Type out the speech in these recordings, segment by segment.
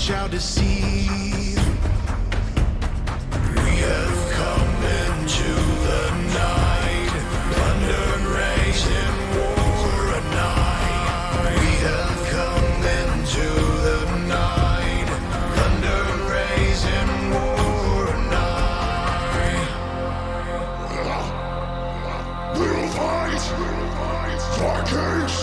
shall deceive. We have come into the night, thunder and rage in war a night. We have come into the night, thunder and rage in war a night. We'll fight for kings,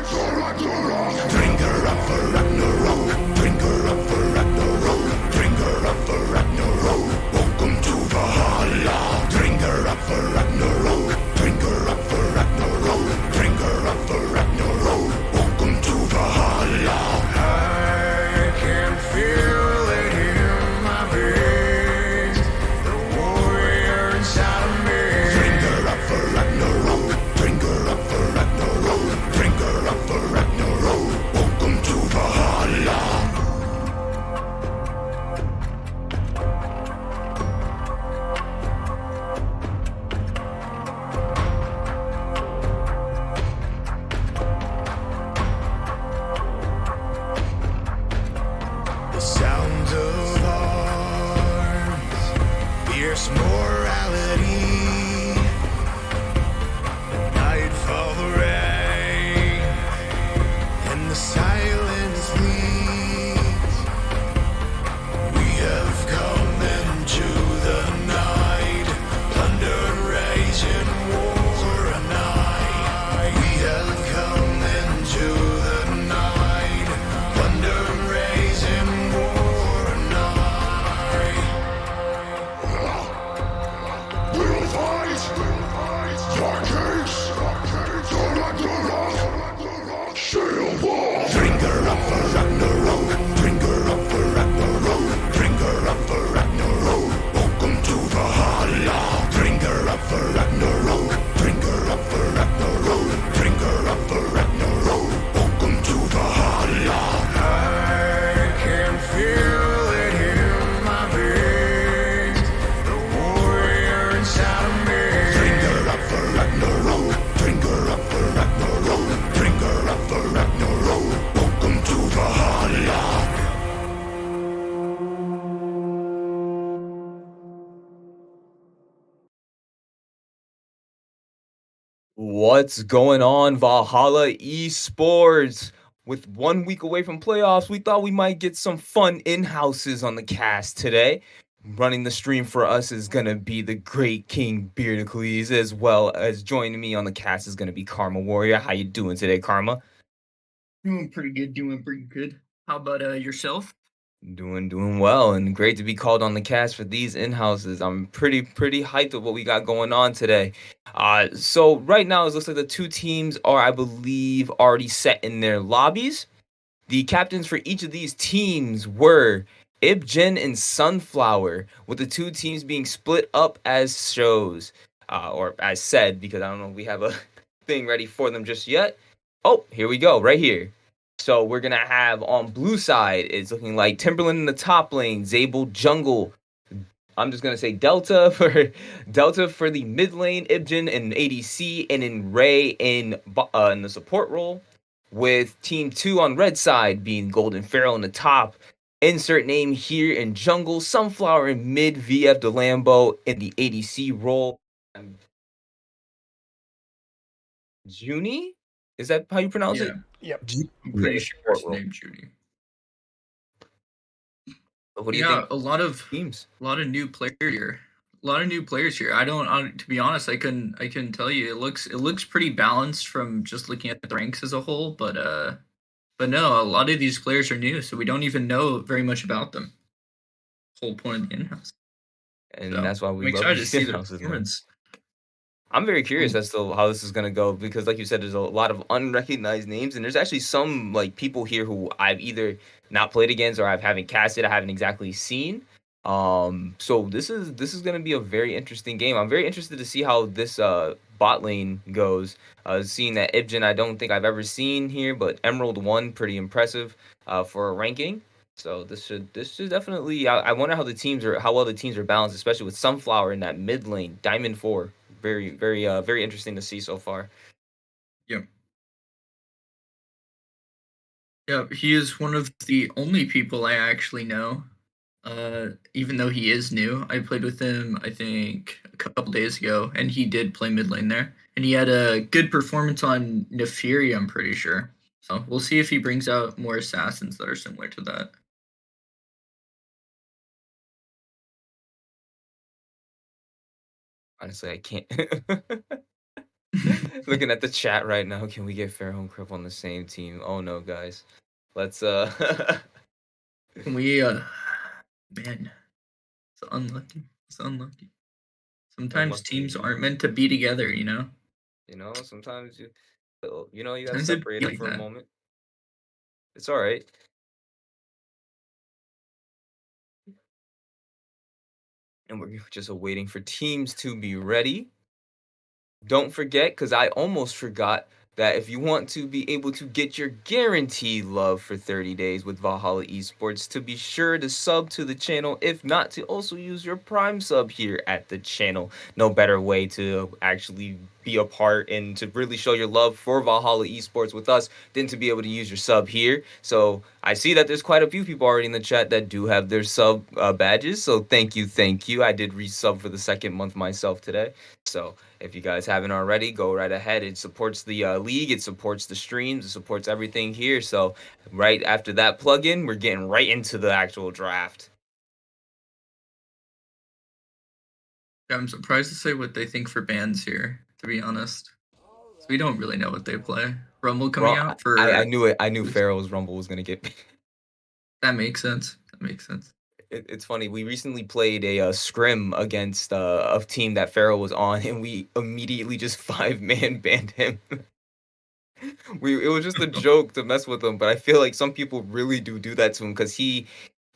for Ragnarok. Bring her up for Ragnarok, bring her up for Ragnarok, bring her up for Ragnarok. Welcome to Valhalla. Bring her up for Ragnarok, bring her up for Ragnarok, bring her up for Ragnarok. Welcome to Valhalla. I can feel it in my veins, the warrior inside of me. Bring her up for Ragnarok, bring her up for Ragnarok, bring her up for Ragnarok. Welcome to Valhalla. The sound of arms, fierce morality. Nightfall the rain, and the silence leads. We have come into the night, thunder and rage in war a night. We have come into the night, thunder and rage in war a night. We'll fight for kings, for Ragnarok. Sail war. Bring her up for Ragnarok, bring her up for Ragnarok, bring her up for Ragnarok. Welcome to Valhalla. Bring her up for Ragnarok, bring her up for Ragnarok, bring her up for Ragnarok. Welcome to Valhalla. I can feel it in my veins, the warrior inside of me. Bring her up for Ragnarok, bring her up for Ragnarok, bring her up for Ragnarok. Welcome to Valhalla. What's going on, Valhalla Esports? With 1 week away from playoffs, we thought we might get some fun in-houses on the cast today. Running the stream for us is going to be the great King Beardacles, as well as joining me on the cast is going to be Karma Warrior. How you doing today, Karma? Doing pretty good. How about yourself? Doing well, and great to be called on the cast for these in-houses. I'm pretty hyped with what we got going on today. So right now it looks like the two teams are, I believe, already set in their lobbies. The captains for each of these teams were Ibjin and Sunflower, with the two teams being split up as shows, or as said, because I don't know if we have a thing ready for them just yet. Oh, here we go, right here. So we're gonna have on blue side, it's looking like Timberland in the top lane, Zabel jungle. I'm just gonna say Delta for the mid lane, Ibjin and ADC, and in Ray in the support role, with team 2 on red side being Golden Pharaoh in the top. Insert name here in jungle, Sunflower in mid, VF DeLambo in the ADC role. Junie? Is that how you pronounce Yeah, it? Yep. I'm Yeah, pretty the sure support it's role. named Judy. What do you Yeah, think? a lot of Teams. new players here. A lot of new players here. To be honest, I couldn't tell you. It looks pretty balanced from just looking at the ranks as a whole, but no, a lot of these players are new, so we don't even know very much about them. Whole point of the in-house. And So that's why I'm we love excited to these see the in-houses, man. performance. I'm very curious as to how this is gonna go because, like you said, there's a lot of unrecognized names, and there's actually some like people here who I've either not played against or I haven't casted, I haven't exactly seen. So this is gonna be a very interesting game. I'm very interested to see how this bot lane goes. Seeing that Ibjin, I don't think I've ever seen here, but Emerald 1, pretty impressive for a ranking. So this should definitely. I wonder how well the teams are balanced, especially with Sunflower in that mid lane, Diamond 4. Very interesting to see so far. Yep. Yeah, he is one of the only people I actually know. Even though he is new, I played with him I think a couple days ago, and he did play mid lane there, and he had a good performance on Nefiri, I'm pretty sure. So we'll see if he brings out more assassins that are similar to that. Honestly, I can't. Looking at the chat right now, can we get Pharaoh and Crip on the same team? Oh no, guys. Let's Can we man, it's unlucky. It's unlucky. Sometimes unlucky teams aren't indeed. meant to be together, you know? Sometimes you gotta Sometimes it separate be them like for a that. moment. It's all right. And we're just waiting for teams to be ready. Don't forget, because I almost forgot that if you want to be able to get your guaranteed love for 30 days with Valhalla Esports, to be sure to sub to the channel. If not, to also use your Prime sub here at the channel. No better way to actually be a part and to really show your love for Valhalla Esports with us than to be able to use your sub here. So I see that there's quite a few people already in the chat that do have their sub badges. So thank you, thank you. I did resub for the second month myself today. So if you guys haven't already, go right ahead. It supports the league, it supports the streams, it supports everything here. So right after that plugin, we're getting right into the actual draft. I'm surprised to say what they think for bans here, to be honest. So we don't really know what they play. Rumble coming out I for knew it. I knew Pharaoh's Rumble was gonna get. that makes sense. That makes sense. It's funny. We recently played a scrim against a team that Pharaoh was on, and we immediately just 5-man banned him. It was just a joke to mess with him, but I feel like some people really do that to him because he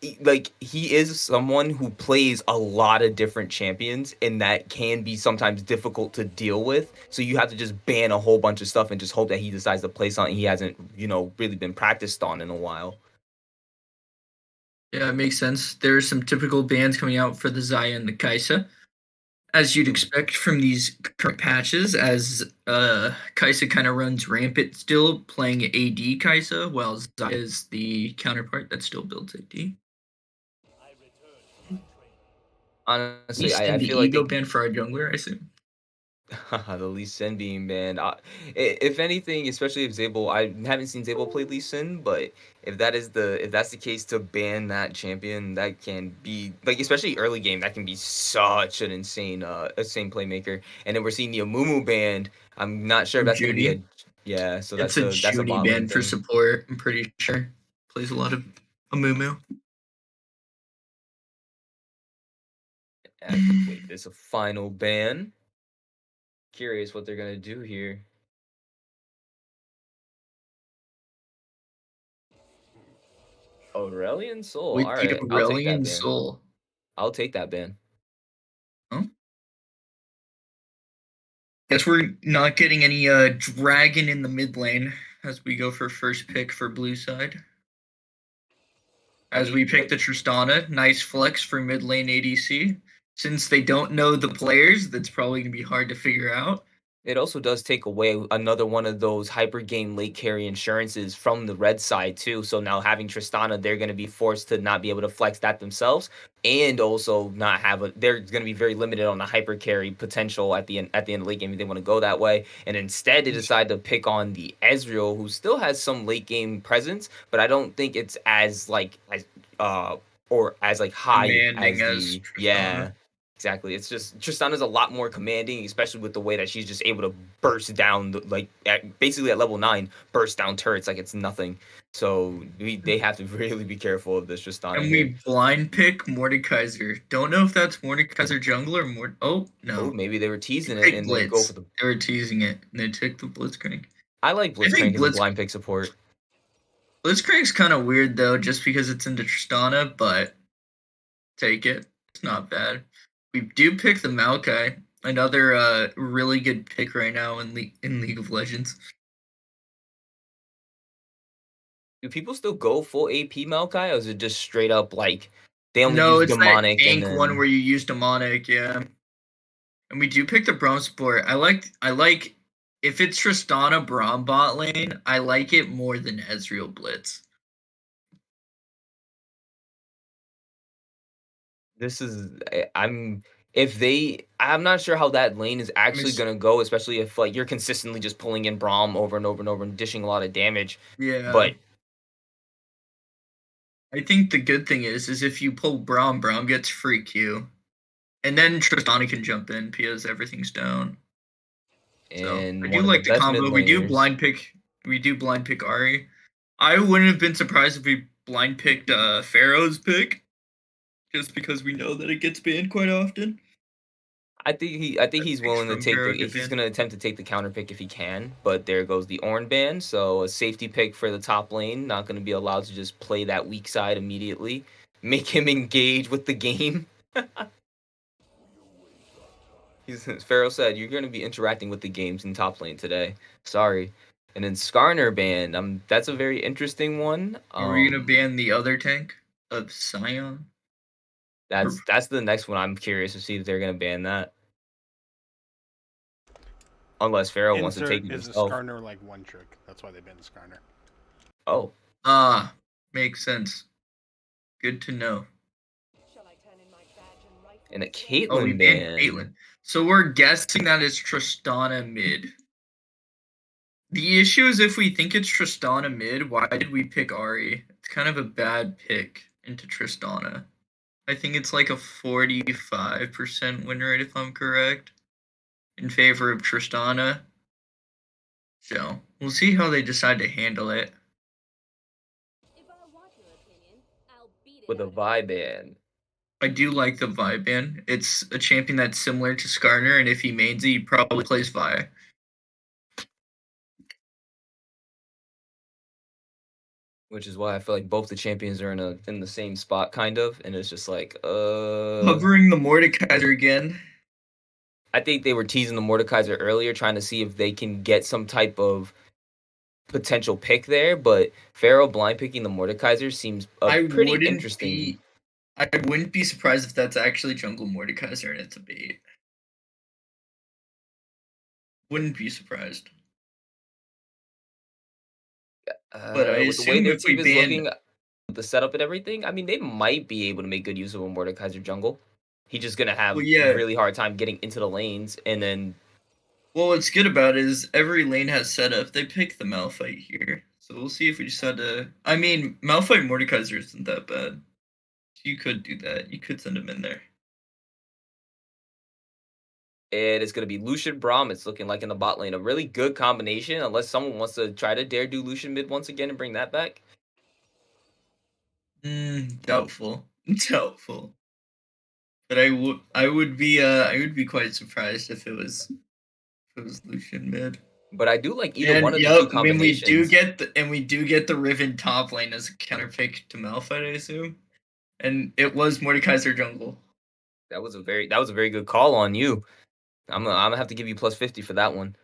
is someone who plays a lot of different champions, and that can be sometimes difficult to deal with. So you have to just ban a whole bunch of stuff and just hope that he decides to play something he hasn't, really been practiced on in a while. Yeah, it makes sense. There are some typical bans coming out for the Zaya and the Kaisa, as you'd expect from these current patches, as Kaisa kind of runs rampant still, playing AD Kaisa, while Zaya is the counterpart that still builds AD. Honestly, Least in I the feel like ego ban for our jungler, I assume. the Lee Sin being banned. If anything, especially if Zabel, I haven't seen Zabel play Lee Sin, but if that's the case to ban that champion, that can be like, especially early game, that can be such an insane playmaker. And then we're seeing the Amumu banned. I'm not sure if From that's gonna be a Judy. yeah. So It's that's a a Judy bot lane ban for thing. support, I'm pretty sure. Plays a lot of Amumu. Active wait, there's a final ban. Curious what they're gonna do here. Aurelion Soul. All Wicked right, I'll take that Aurelion ban. Soul. I'll take that ban. Huh? Guess we're not getting any dragon in the mid lane as we go for first pick for blue side. I As we mean, pick the Tristana, nice flex for mid lane ADC. Since they don't know the players, that's probably gonna be hard to figure out. it also does take away another one of those hyper game late carry insurances from the red side too. So now having Tristana, they're going to be forced to not be able to flex that themselves, and also not have a. They're going to be very limited on the hyper carry potential at the end of late game if they want to go that way. And instead, they decide to pick on the Ezreal, who still has some late game presence, but I don't think it's as uh or as like high Commanding as as the Tristana. Exactly. It's just Tristana's a lot more commanding, especially with the way that she's just able to burst down, basically at level 9, burst down turrets like it's nothing. So they have to really be careful of this Tristana And here. we blind pick Mordekaiser. Don't know if that's Mordekaiser jungler or Mord. Oh Oh, no, maybe they were they teasing it picked and they go for Blitz. the. They were teasing it, and they took the Blitzcrank. I like I think Blitzcrank as a blind pick support. Blitzcrank's kind of weird though, just because it's into Tristana, but take it. It's not bad. We do pick the Maokai, another really good pick right now in League of Legends. Do people still go full AP Maokai, or is it just straight up like they only No, use it's that demonic and tank one then where you use demonic, yeah. And we do pick the Bronze Sport. I like If it's Tristana Braum bot lane, I like it more than Ezreal Blitz. This is I'm if they I'm not sure how that lane is actually gonna go, especially if like you're consistently just pulling in Braum over and over and over and dishing a lot of damage. Yeah. But I think the good thing is if you pull Braum, Braum gets free Q. And then Tristana can jump in because everything's down. So I in do one of the like the best mid combo. We do laners, blind pick Ari. I wouldn't have been surprised if we blind picked Pharaoh's pick, just because we know that it gets banned quite often. I think That he's picks willing to from take Pharaoh the get he's banned. gonna attempt to take the counter pick if he can, but there goes the Ornn ban, so a safety pick for the top lane, not gonna be allowed to just play that weak side immediately. Make him engage with the game. Pharaoh said, "You're going to be interacting with the games in top lane today. Sorry." And then Skarner banned. That's a very interesting one. Are we gonna ban the other tank of Sion? That's the next one. I'm curious to see if they're going to ban that, unless Pharaoh wants to take Insert it is a himself. Skarner like one trick. That's why they banned Skarner. Oh, Makes sense. Good to know. and a Oh, we Caitlyn banned ban. Caitlyn. So we're guessing that it's Tristana mid. The issue is if we think it's Tristana mid, why did we pick Ari? It's kind of a bad pick into Tristana. I think it's like a 45% win rate if I'm correct, in favor of Tristana. So we'll see how they decide to handle it. With a Vi ban. I do like the Vi ban. It's a champion that's similar to Skarner, and if he mains it, he probably plays Vi. Which is why I feel like both the champions are in the same spot, kind of, and it's just like, Covering the Mordekaiser again. I think they were teasing the Mordekaiser earlier, trying to see if they can get some type of potential pick there, but Pharaoh blind picking the Mordekaiser seems a pretty interesting. I wouldn't be surprised if that's actually Jungle Mordekaiser and it's a bait. Wouldn't be surprised. But I With the way assume their if we team is banned, looking, the setup and everything, I mean, they might be able to make good use of a Mordekaiser jungle. He's just gonna have well, yeah. really hard time getting into the lanes, and then Well, what's good about it is every lane has setup. They pick the Malphite here, so we'll see if we decide to. I mean, Malphite Mordekaiser isn't that bad. You could do that. You could send him in there. it is gonna be Lucian Braum. It's looking like in the bot lane, a really good combination. Unless someone wants to try to dare do Lucian mid once again and bring that back. Doubtful. Doubtful. But I would be quite surprised if it was Lucian mid. But I do like either And one of the two yep, when we do combinations. get the Riven top lane as a counter pick to Malphite, I assume. And it was Mordekaiser jungle. That was a very good call on you. I'm gonna have to give you +50 for that one.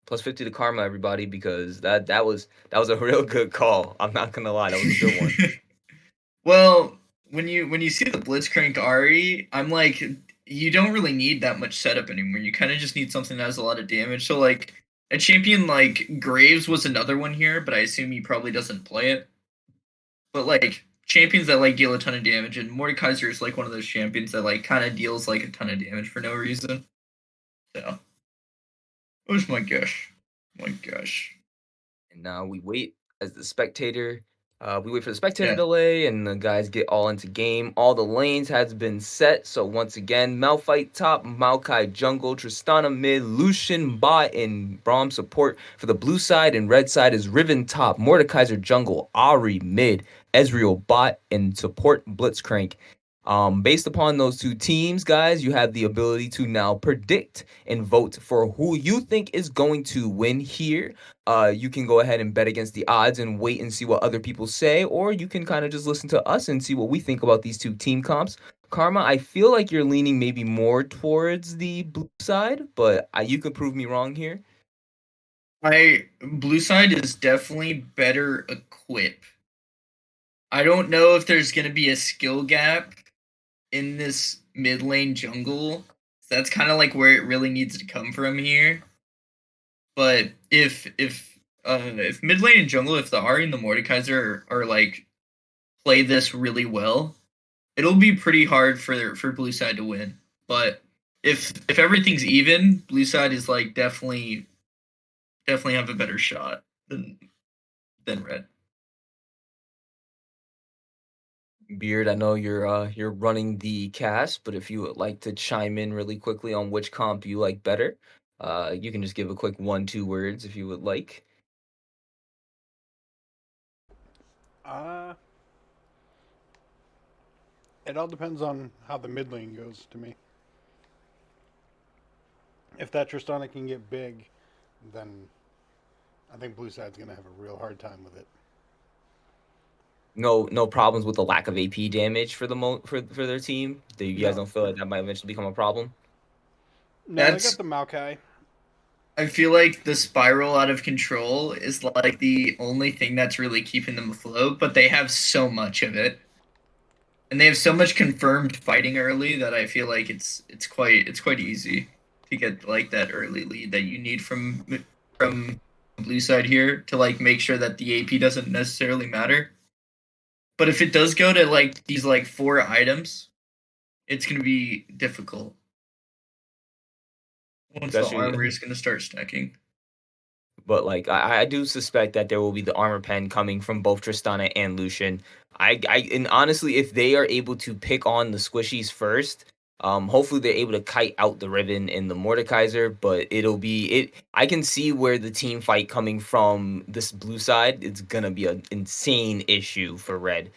+50 to karma, everybody, because that was a real good call. I'm not gonna lie, that was a good one. Well, when you see the Blitzcrank Ari, I'm like, you don't really need that much setup anymore. You kind of just need something that has a lot of damage. So like a champion like Graves was another one here, but I assume he probably doesn't play it. But like champions that like deal a ton of damage, and Mordekaiser is like one of those champions that like kind of deals like a ton of damage for no reason. So, what's my guess? My gosh. And now we wait as the spectator. We wait for the spectator Yeah. delay, and the guys get all into game. All the lanes has been set. So once again, Malphite top, Maokai jungle, Tristana mid, Lucian bot, and Braum support for the blue side. And red side is Riven top, Mordekaiser jungle, Ari mid, Ezreal bot, and support Blitzcrank. Based upon those two teams, guys, you have the ability to now predict and vote for who you think is going to win here. You can go ahead and bet against the odds and wait and see what other people say, or you can kind of just listen to us and see what we think about these two team comps. Karma, I feel like you're leaning maybe more towards the blue side, but you could prove me wrong here. Blue side is definitely better equipped. I don't know if there's gonna be a skill gap in this mid lane jungle. That's kind of like where it really needs to come from here. But if mid lane and jungle, if the Ahri and the Mordekaiser are like play this really well, it'll be pretty hard for blue side to win. But if everything's even, blue side is like definitely have a better shot than red. Beard, I know you're running the cast, but if you would like to chime in really quickly on which comp you like better, you can just give a quick 1-2 words if you would like. It all depends on how the mid lane goes to me. If that Tristana can get big, then I think blue side's gonna have a real hard time with it. No problems with the lack of AP damage for for their team. You guys No. don't feel like that might eventually become a problem? No, That's- they got the Maokai. I feel like the spiral out of control is like the only thing that's really keeping them afloat, but they have so much of it. And they have so much confirmed fighting early that I feel like it's quite easy to get like that early lead that you need from blue side here to like make sure that the AP doesn't necessarily matter. But if it does go to like these like 4 items, it's gonna be difficult. Once the Especially- armor is gonna start stacking. But like I do suspect that there will be the armor pen coming from both Tristana and Lucian. And honestly, if they are able to pick on the squishies first, hopefully they're able to kite out the Riven and the Mordekaiser. But it'll be it. I can see where the team fight coming from this blue side. It's gonna be an insane issue for red.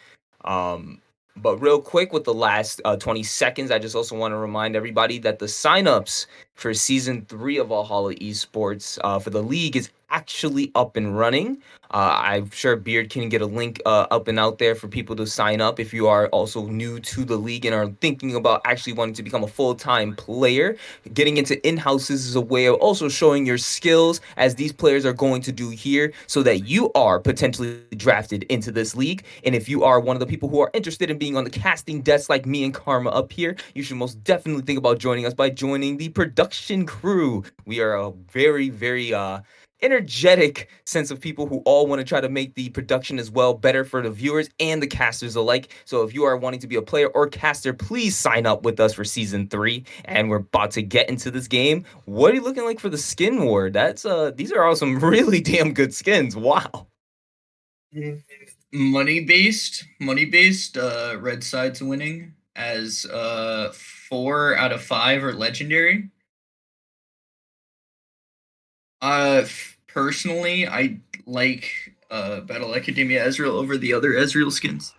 But real quick, with the last 20 seconds, I just also want to remind everybody that the signups for season 3 of Valhalla Esports for the league is actually up and running. I'm sure Beard can get a link up and out there for people to sign up if you are also new to the league and are thinking about actually wanting to become a full-time player. Getting into Inhouses is a way of also showing your skills, as these players are going to do here, so that you are potentially drafted into this league. And if you are one of the people who are interested in being on the casting desk like me and Karma up here, you should most definitely think about joining us by joining the production crew. We are a very, very energetic sense of people who all want to try to make the production as well better for the viewers and the casters alike. So if you are wanting to be a player or caster, please sign up with us for season 3. And we're about to get into this game. What are you looking like for the skin war? That's these are all some really damn good skins. Wow. Money based, red side's winning as 4 out of 5 are legendary. Personally, I like Battle Academia Ezreal over the other Ezreal skins.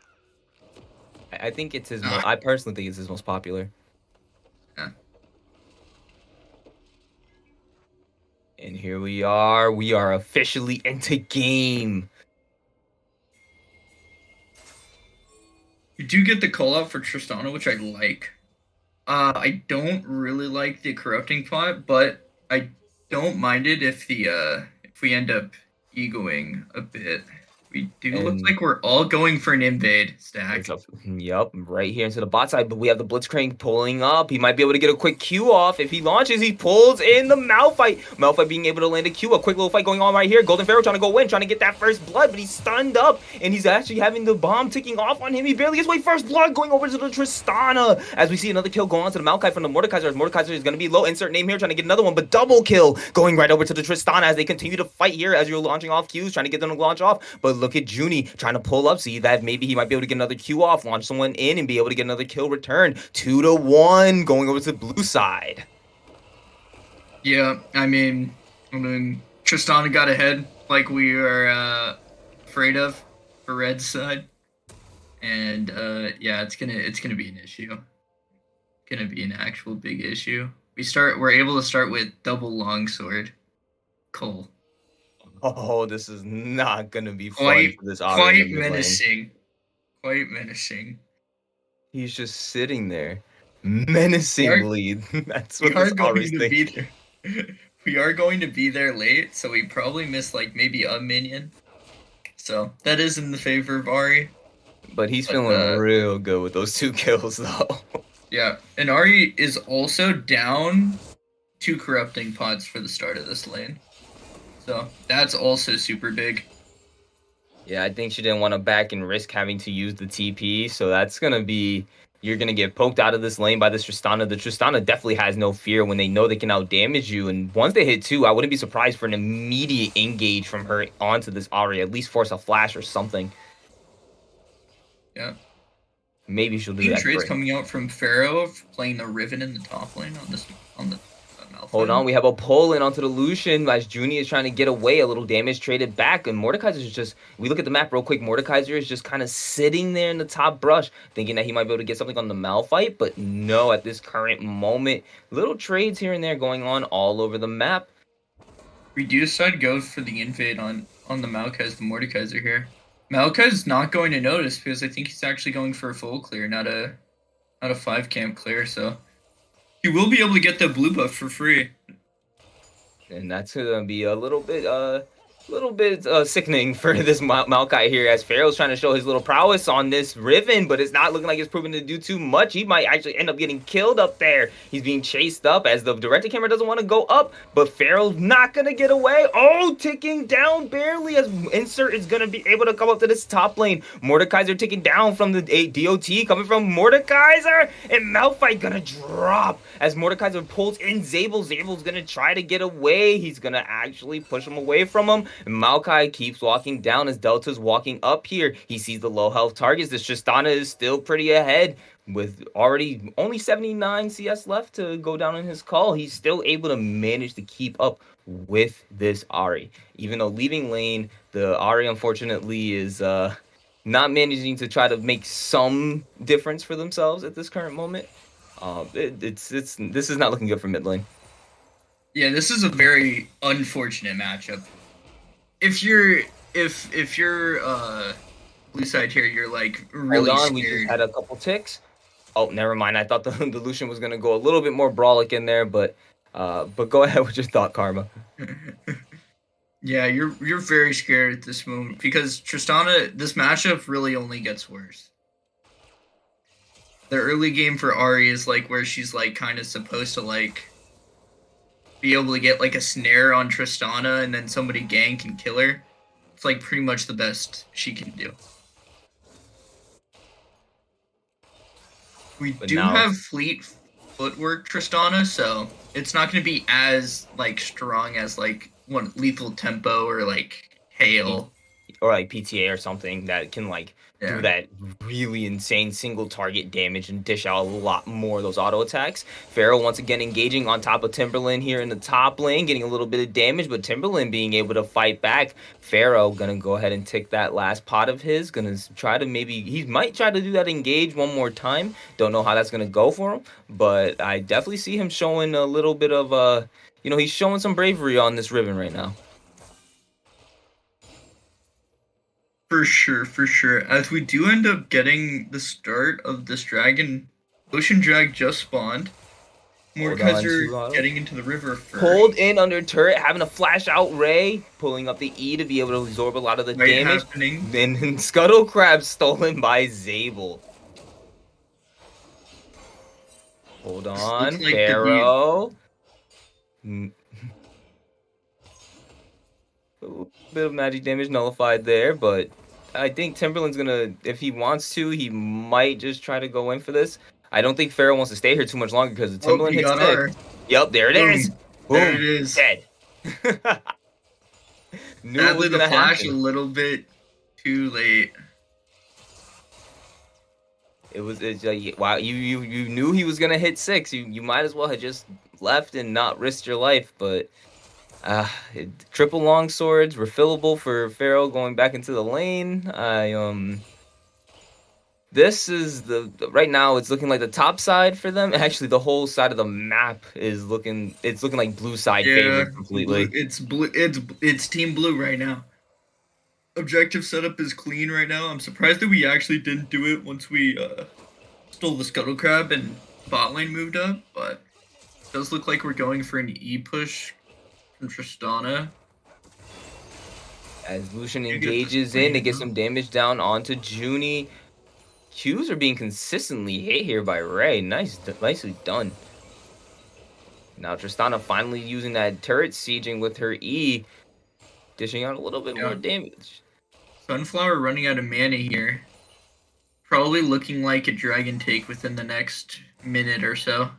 I think it's I personally think it's his most popular. Yeah. And here we are. We are officially into game. You do get the call out for Tristana, which I like. I don't really like the corrupting pot, but I don't mind it if we end up egoing a bit. We do look And- like we're all going for an invade stack. Yup, right here into the bot side, but we have the Blitzcrank pulling up. He might be able to get a quick Q off. If he launches, he pulls in the Malphite. Malphite being able to land a Q. A quick little fight going on right here. Golden Pharaoh trying to go in, trying to get that first blood, but he's stunned up, and he's actually having the bomb ticking off on him. He barely gets away first blood, going over to the Tristana. As we see another kill go on to the Maokai from the Mordekaiser. As Mordekaiser is going to be low. Insert name here, trying to get another one, but double kill going right over to the Tristana as they continue to fight here as you're launching off Qs, trying to get them to launch off. But look at Junie trying to pull up, see that maybe he might be able to get another Q off, launch someone in, and be able to get another kill return. 2-1 going over to the blue side. Yeah, I mean, Tristana got ahead like we were afraid of for red side, and yeah, it's gonna be an issue. Gonna be an actual big issue. We're able to start with double longsword, Cole. Oh, this is not gonna be fun for this Ahri Quite in the mid lane. menacing. Quite menacing. He's just sitting there menacingly. That's what We are this going Ahri's to be thinking. there. We are going to be there late, so we probably missed like maybe a minion. So that is in the favor of Ahri. But he's But, feeling real good with those 2 kills, though. Yeah, and Ahri is also down 2 corrupting pots for the start of this lane. So that's also super big. Yeah, I think she didn't want to back and risk having to use the TP, so that's gonna be you're gonna get poked out of this lane by this Tristana. The Tristana definitely has no fear when they know they can out damage you, and once they hit 2, I wouldn't be surprised for an immediate engage from her onto this Ahri, at least force a flash or something. Yeah. Maybe she'll do Clean that. trades Great. coming out from Pharaoh playing the Riven in the top lane on the Hold Malphite. on, we have a pull in onto the Lucian as Junie is trying to get away. A little damage traded back, and Mordekaiser is just. We look at the map real quick. Mordekaiser is just kind of sitting there in the top brush, thinking that he might be able to get something on the Malphite, but no, at this current moment, little trades here and there going on all over the map. We do decide to go for the invade on the Maokai's, the Mordekaiser here. Maokai's not going to notice because I think he's actually going for a full clear, not a 5 camp clear, so he will be able to get the blue buff for free. And that's gonna be a little bit sickening for this Maokai here, as Pharaoh's trying to show his little prowess on this Riven, but it's not looking like it's proven to do too much. He might actually end up getting killed up there. He's being chased up as the director camera doesn't want to go up, but Pharaoh's not gonna get away. Oh, ticking down barely as Insert is gonna be able to come up to this top lane. Mordekaiser ticking down from the DOT coming from Mordekaiser, and Malphite gonna drop as Mordekaiser pulls in Zabel. Zabel's gonna try to get away. He's gonna actually push him away from him. And Maokai keeps walking down as Delta's walking up here. He sees the low health targets. This Tristana is still pretty ahead with already only 79 CS left to go down in his call. He's still able to manage to keep up with this Ahri. Even though leaving lane, the Ahri unfortunately is not managing to try to make some difference for themselves at this current moment. This is not looking good for mid lane. Yeah, this is a very unfortunate matchup. If you're blue side here, you're like really Hold on, scared. we just had a couple ticks. Oh, never mind. I thought the Lucian was gonna go a little bit more brawlic in there, but go ahead with your thought, Karma. Yeah, you're very scared at this moment because Tristana, this matchup really only gets worse. The early game for Ahri is like where she's like kind of supposed to like be able to get like a snare on Tristana and then somebody gank and kill her. It's like pretty much the best she can do. We But do now have fleet footwork Tristana, so it's not going to be as like strong as like one lethal tempo or like hail. or like PTA or something that can like Yeah. do that really insane single target damage and dish out a lot more of those auto attacks. Pharaoh once again engaging on top of Timberland here in the top lane, getting a little bit of damage, but Timberland being able to fight back. Pharaoh gonna go ahead and take that last pot of his, gonna try to he might try to do that engage one more time. Don't know how that's gonna go for him, but I definitely see him showing a little bit of he's showing some bravery on this Riven right now. For sure. As we do end up getting the start of this dragon, Ocean Drag just spawned. Mordekaiser getting into the river first. Pulled in under turret, having a flash out Ray, pulling up the E to be able to absorb a lot of the Right damage. happening. Then Scuttle Crab stolen by Zabel. Hold on, looks like the Pharaoh. A bit of magic damage nullified there, but I think Timberland's gonna, if he wants to, he might just try to go in for this. I don't think Pharaoh wants to stay here too much longer because the Timberland he hits got tick. our. Yep, there it Boom. is. Boom. There it is. Dead. Knew it Sadly, was the gonna flash happen. a little bit too late. Wow, you knew he was gonna hit 6. You might as well have just left and not risked your life, but triple long swords refillable for Pharaoh going back into the lane. This is right now it's looking like the top side for them. Actually, the whole side of the map is looking like blue side favored completely. It's blue. It's team blue right now. Objective setup is clean right now. I'm surprised that we actually didn't do it once we stole the Scuttle Crab and bot lane moved up, but it does look like we're going for an E push from Tristana. As Lucian You get engages the in to get screen, some damage down onto Junie. Qs are being consistently hit here by Ray. Nicely done. Now Tristana finally using that turret sieging with her E. dishing out a little bit more damage. Sunflower running out of mana here. Probably looking like a dragon take within the next minute or so.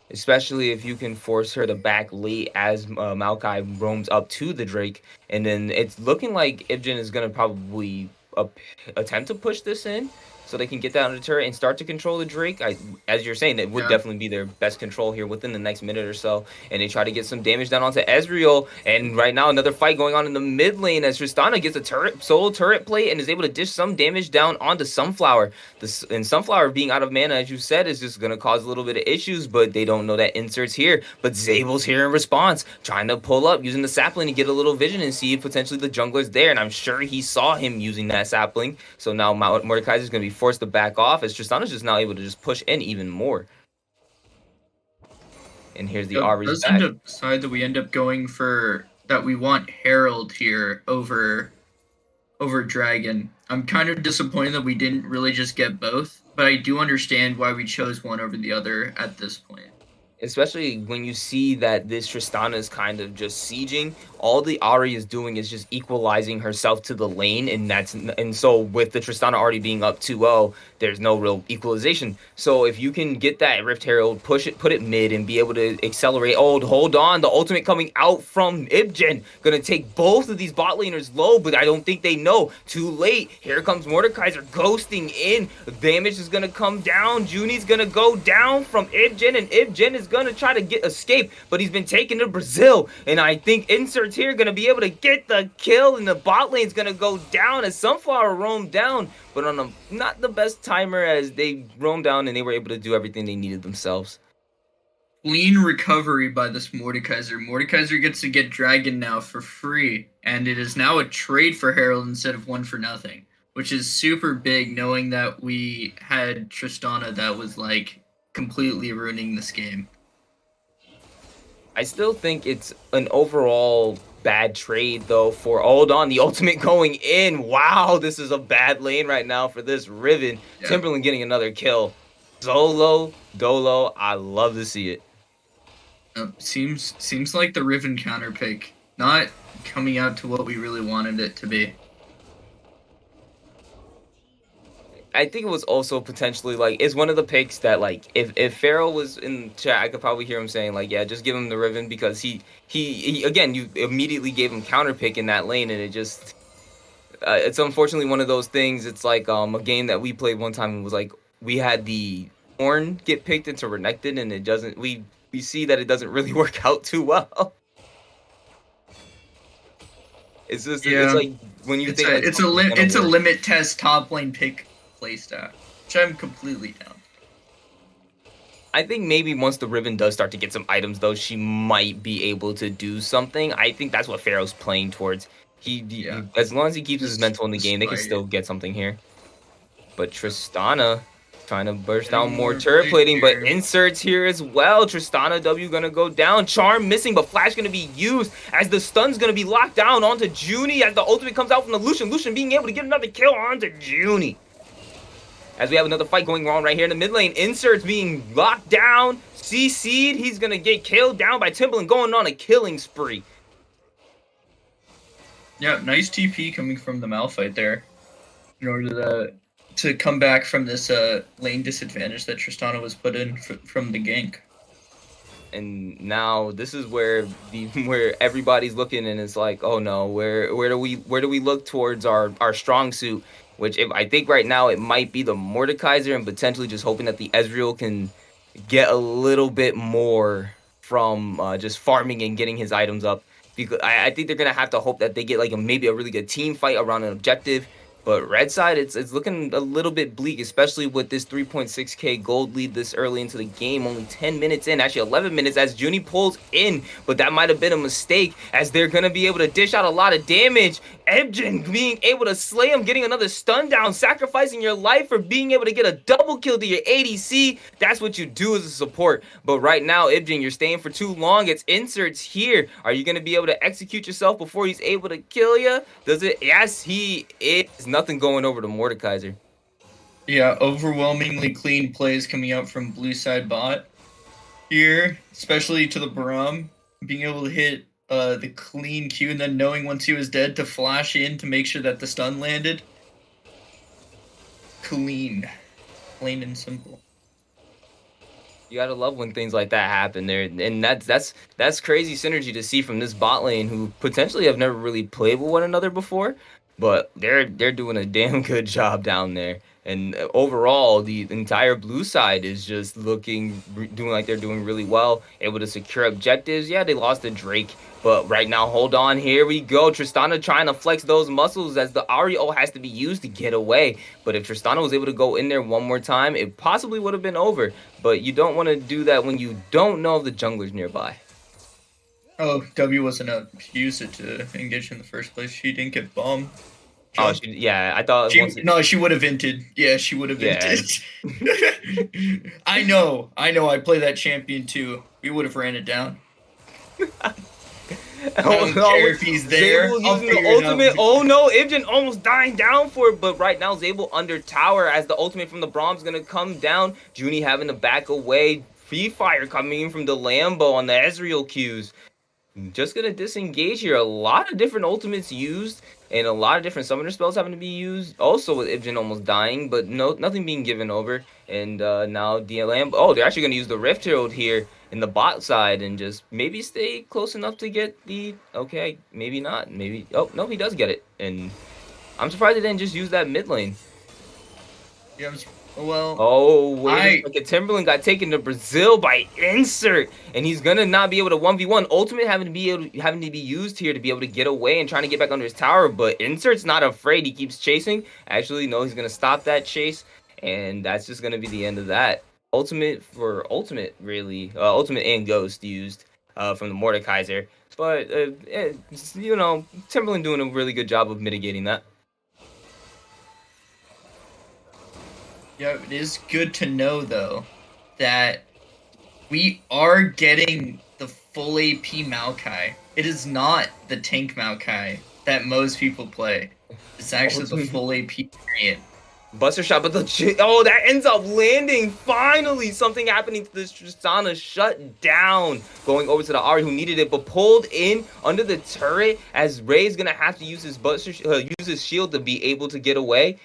Especially if you can force her to back late as Maokai roams up to the Drake. And then it's looking like Ibjin is going to probably attempt to push this in so they can get that under turret and start to control the Drake. As you're saying, it would definitely be their best control here within the next minute or so. And they try to get some damage down onto Ezreal. And right now, another fight going on in the mid lane as Tristana gets a solo turret plate and is able to dish some damage down onto Sunflower. And Sunflower being out of mana, as you said, is just going to cause a little bit of issues, but they don't know that Insert's here. But Zabel's here in response, trying to pull up, using the sapling to get a little vision and see if potentially the jungler's there. And I'm sure he saw him using that sapling. So now Mordekaiser's going to be forced to back off as Tristana's just now able to just push in even more. And here's the Ahri's back. Does end up decide that we end up going for that we want Herald here over Dragon. I'm kind of disappointed that we didn't really just get both, but I do understand why we chose one over the other at this point. Especially when you see that this Tristana is kind of just sieging. All the Ahri is doing is just equalizing herself to the lane, and so with the Tristana already being up 2-0, there's no real equalization. So if you can get that Rift Herald, put it mid, and be able to accelerate. Oh, hold on, the ultimate coming out from Ibjin, gonna take both of these bot laners low, but I don't think they know. Too late. Here comes Mordekaiser ghosting in. The damage is gonna come down. Junie's gonna go down from Ibjin, and Ibjin is gonna try to escape, but he's been taken to Brazil, and I think Insert's here gonna be able to get the kill, and the bot lane's gonna go down as Sunflower roamed down, but on not the best timer as they roamed down and they were able to do everything they needed themselves. Clean recovery by this Mordekaiser. Mordekaiser gets to get Dragon now for free, and it is now a trade for Herald instead of one for nothing, which is super big knowing that we had Tristana that was like completely ruining this game. I still think it's an overall bad trade, though, for... Hold on, the ultimate going in. Wow, this is a bad lane right now for this Riven. Yeah. Timberland getting another kill. Dolo, I love to see it. Seems like the Riven counter pick not coming out to what we really wanted it to be. I think it was also potentially, like, it's one of the picks that, like, if Farrell was in chat, I could probably hear him saying, like, yeah, just give him the Riven, because he again, you immediately gave him counter pick in that lane, and it just, it's unfortunately one of those things. It's like a game that we played one time, and was like, we had the Horn get picked into Renekton, and it doesn't, we see that it doesn't really work out too well. It's just, it's like, when you think it's a limit test top lane pick playstyle, which I'm completely down. I think maybe once the Riven does start to get some items, though, she might be able to do something. I think that's what Pharaoh's playing towards. He as long as he keeps his mental in the game, they can still get something here. But Tristana trying to burst down more turret plating, but Inserts here as well. Tristana W gonna go down. Charm missing, but Flash gonna be used as the stun's gonna be locked down onto Junie as the ultimate comes out from the Lucian. Lucian being able to get another kill onto Junie. As we have another fight going on right here in the mid lane. Inserts being locked down. CC'd. He's going to get killed down by Timberland, going on a killing spree. Yeah, nice TP coming from the Malphite there in order to come back from this lane disadvantage that Tristana was put in from the gank. And now this is where everybody's looking, and it's like, oh no, where do we look towards our strong suit? Which I think right now it might be the Mordekaiser, and potentially just hoping that the Ezreal can get a little bit more from just farming and getting his items up. Because I think they're gonna have to hope that they get like maybe a really good team fight around an objective. But red side, it's looking a little bit bleak, especially with this 3.6k gold lead this early into the game. Only 10 minutes in, actually 11 minutes as Junie pulls in. But that might have been a mistake as they're going to be able to dish out a lot of damage. Ebjin being able to slay him, getting another stun down, sacrificing your life for being able to get a double kill to your ADC. That's what you do as a support. But right now, Ebjin, you're staying for too long. It's Inserts here. Are you going to be able to execute yourself before he's able to kill you? Does it? Yes, he is. Nothing going over to Mordekaiser. Yeah, overwhelmingly clean plays coming out from blue side bot here, especially to the Baram, being able to hit the clean Q, and then knowing once he was dead to flash in to make sure that the stun landed. Clean. Plain and simple. You gotta love when things like that happen there, and that's crazy synergy to see from this bot lane, who potentially have never really played with one another before, but they're doing a damn good job down there. And overall, the entire blue side is just doing like they're doing really well, able to secure objectives. Yeah, they lost to Drake, but right now, hold on, here we go. Tristana trying to flex those muscles as the Ario has to be used to get away. But if Tristana was able to go in there one more time, it possibly would have been over. But you don't want to do that when you don't know if the jungler's nearby. Oh, W wasn't up. She used it to engage in the first place. She didn't get bombed. Oh, yeah, I thought... No, she would have inted. Yeah, she would have inted. I know. I play that champion too. We would have ran it down. I don't care if he's there. Zabel using the ultimate. Oh no, Ibjin almost dying down for it, but right now Zabel under tower as the ultimate from the Brahm's gonna come down. Junie having to back away. Free Fire coming in from the Lambo on the Ezreal Qs. Just gonna disengage here. A lot of different ultimates used, and a lot of different summoner spells having to be used. Also with Ibjin almost dying, but nothing being given over. And now the Lambo. Oh, they're actually gonna use the Rift Herald here in the bot side and just maybe stay close enough to get the... Okay, maybe not. Maybe... Oh, no, he does get it. And I'm surprised they didn't just use that mid lane. Yeah, well... Oh, wait a second. Timberland got taken to Brazil by Insert, and he's gonna not be able to 1v1. Ultimate having to be used here to be able to get away and trying to get back under his tower, but Insert's not afraid. He keeps chasing. Actually, no, he's gonna stop that chase, and that's just gonna be the end of that. Ultimate for Ultimate, really. Ultimate and Ghost used from the Mordekaiser. But, you know, Timberland doing a really good job of mitigating that. Yeah, it is good to know, though, that we are getting the full AP Maokai. It is not the tank Maokai that most people play. It's actually the full AP variant. Buster shot, but that ends up landing. Finally, something happening to this Tristana. Shut down. Going over to the Ari who needed it, but pulled in under the turret as Ray's gonna have to use his use his shield to be able to get away.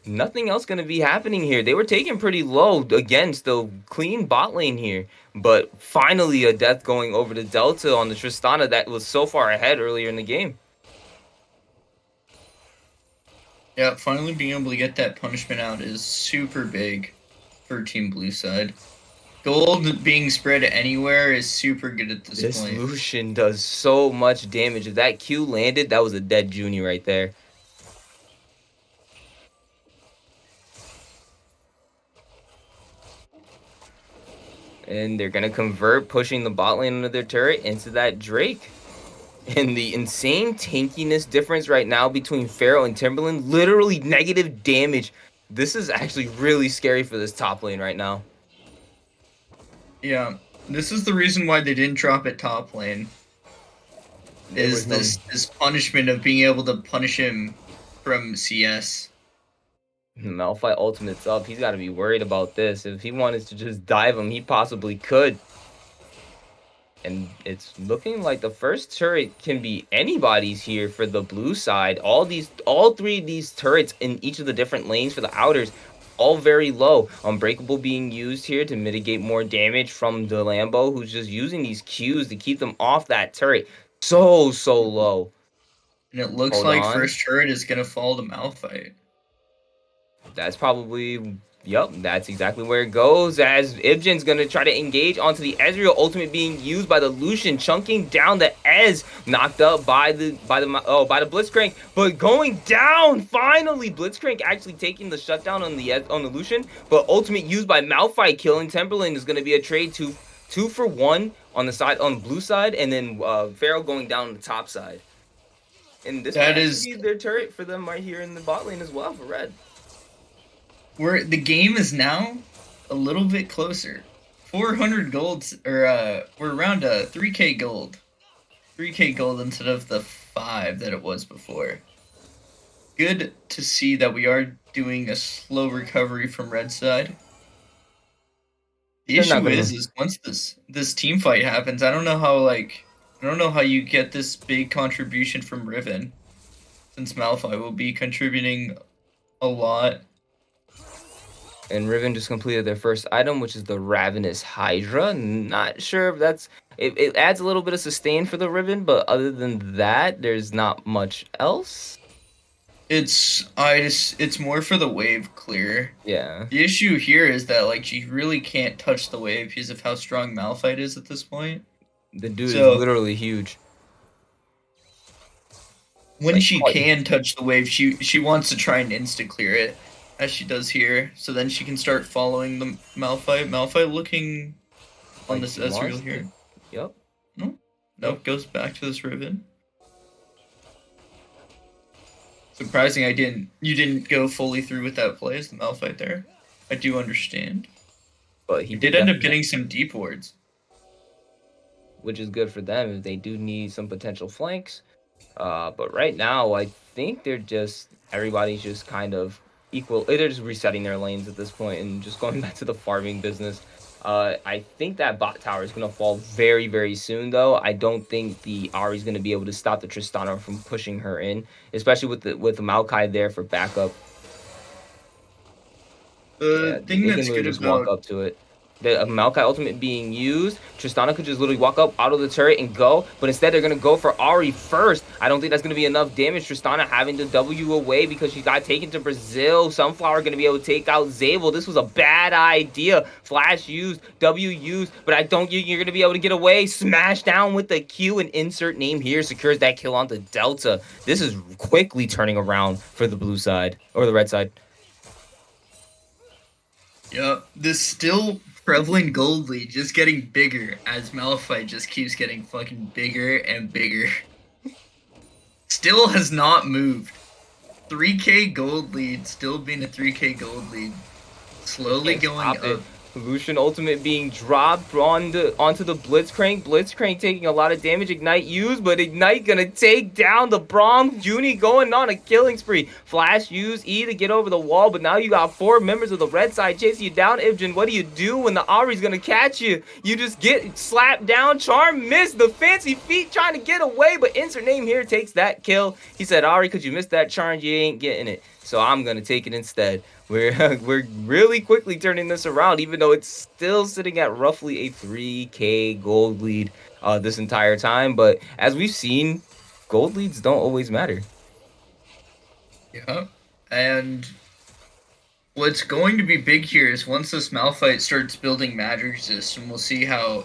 Nothing else gonna be happening here. They were taken pretty low. Again, still clean bot lane here, but finally a death going over to Delta on the Tristana that was so far ahead earlier in the game. Yeah, finally being able to get that punishment out is super big for Team Blue side. Gold being spread anywhere is super good at this point. This Lucian does so much damage. If that Q landed, that was a dead Junie right there. And they're going to convert, pushing the bot lane under their turret into that Drake. And the insane tankiness difference right now between Pharaoh and Timberland, literally negative damage. This is actually really scary for this top lane right now. Yeah, this is the reason why they didn't drop at top lane. Is this punishment of being able to punish him from CS. Malphite ultimate's up. He's got to be worried about this. If he wanted to just dive him, he possibly could. And it's looking like the first turret can be anybody's here for the blue side. All three of these turrets in each of the different lanes for the outers, all very low. Unbreakable being used here to mitigate more damage from the Lambo, who's just using these Qs to keep them off that turret. So low. And it looks like first turret is going to fall to Malphite. That's probably... Yep, that's exactly where it goes, as Ibjin's going to try to engage onto the Ezreal ultimate being used by the Lucian, chunking down the Ez, knocked up by the Blitzcrank, but going down, finally, Blitzcrank actually taking the shutdown on the Lucian, but ultimate used by Malphite, killing Timberland is going to be a trade two for one on the blue side, and then Pharaoh going down the top side. And this might be their turret for them right here in the bot lane as well for red. The game is now a little bit closer. 400 golds, or we're around 3k gold. 3k gold instead of the 5 that it was before. Good to see that we are doing a slow recovery from red side. The issue is once this team fight happens, I don't know how I don't know how you get this big contribution from Riven, since Malphite will be contributing a lot. And Riven just completed their first item, which is the Ravenous Hydra. Not sure if that's it adds a little bit of sustain for the Riven, but other than that, there's not much else. It's more for the wave clear. Yeah. The issue here is that like she really can't touch the wave because of how strong Malphite is at this point. The dude So- is literally huge. When Like, she quite- can touch the wave, she wants to try and insta clear it, as she does here. So then she can start following the Malphite. Malphite looking on Like this she Ezreal wants here. to. Yep. Nope, goes back to this Riven. Surprising you didn't go fully through with that play as the Malphite there. I do understand. But he He did end up definitely- getting some deep wards. which is good for them if they do need some potential flanks. But right now, I think everybody's just kind of equal. They're just resetting their lanes at this point and just going back to the farming business. I think that bot tower is going to fall very, very soon, though. I don't think the Ahri's going to be able to stop the Tristana from pushing her in, especially with the Maokai there for backup. The thing they that's can really good just walk about up to it. The Maokai ultimate being used, Tristana could just literally walk up out of the turret and go, but instead they're going to go for Ahri first. I don't think that's going to be enough damage. Tristana having to W away because she got taken to Brazil. Sunflower going to be able to take out Zabel. This was a bad idea. Flash used, W used, but I don't think you're going to be able to get away. Smash down with the Q and insert name here secures that kill onto Delta. This is quickly turning around for the blue side, or the red side. this still prevalent gold lead just getting bigger as Malphite just keeps getting fucking bigger and bigger. Still has not moved. 3k gold lead, still being a 3k gold lead. Slowly Can't going stop up. it. Lucian ultimate being dropped onto the Blitzcrank. Blitzcrank taking a lot of damage. Ignite used, but Ignite gonna take down the Braum. Junie going on a killing spree. Flash used E to get over the wall, but now you got 4 members of the red side chasing you down. Ibjin, what do you do when the Ahri's gonna catch you? You just get slapped down. Charm missed the fancy feet trying to get away, but insert name here takes that kill. He said, Ahri, could you miss that charge? You ain't getting it. So I'm gonna take it instead. We're really quickly turning this around, even though it's still sitting at roughly a 3k gold lead this entire time. But as we've seen, gold leads don't always matter. Yeah. And what's going to be big here is once this Malphite starts building magic resist, and we'll see how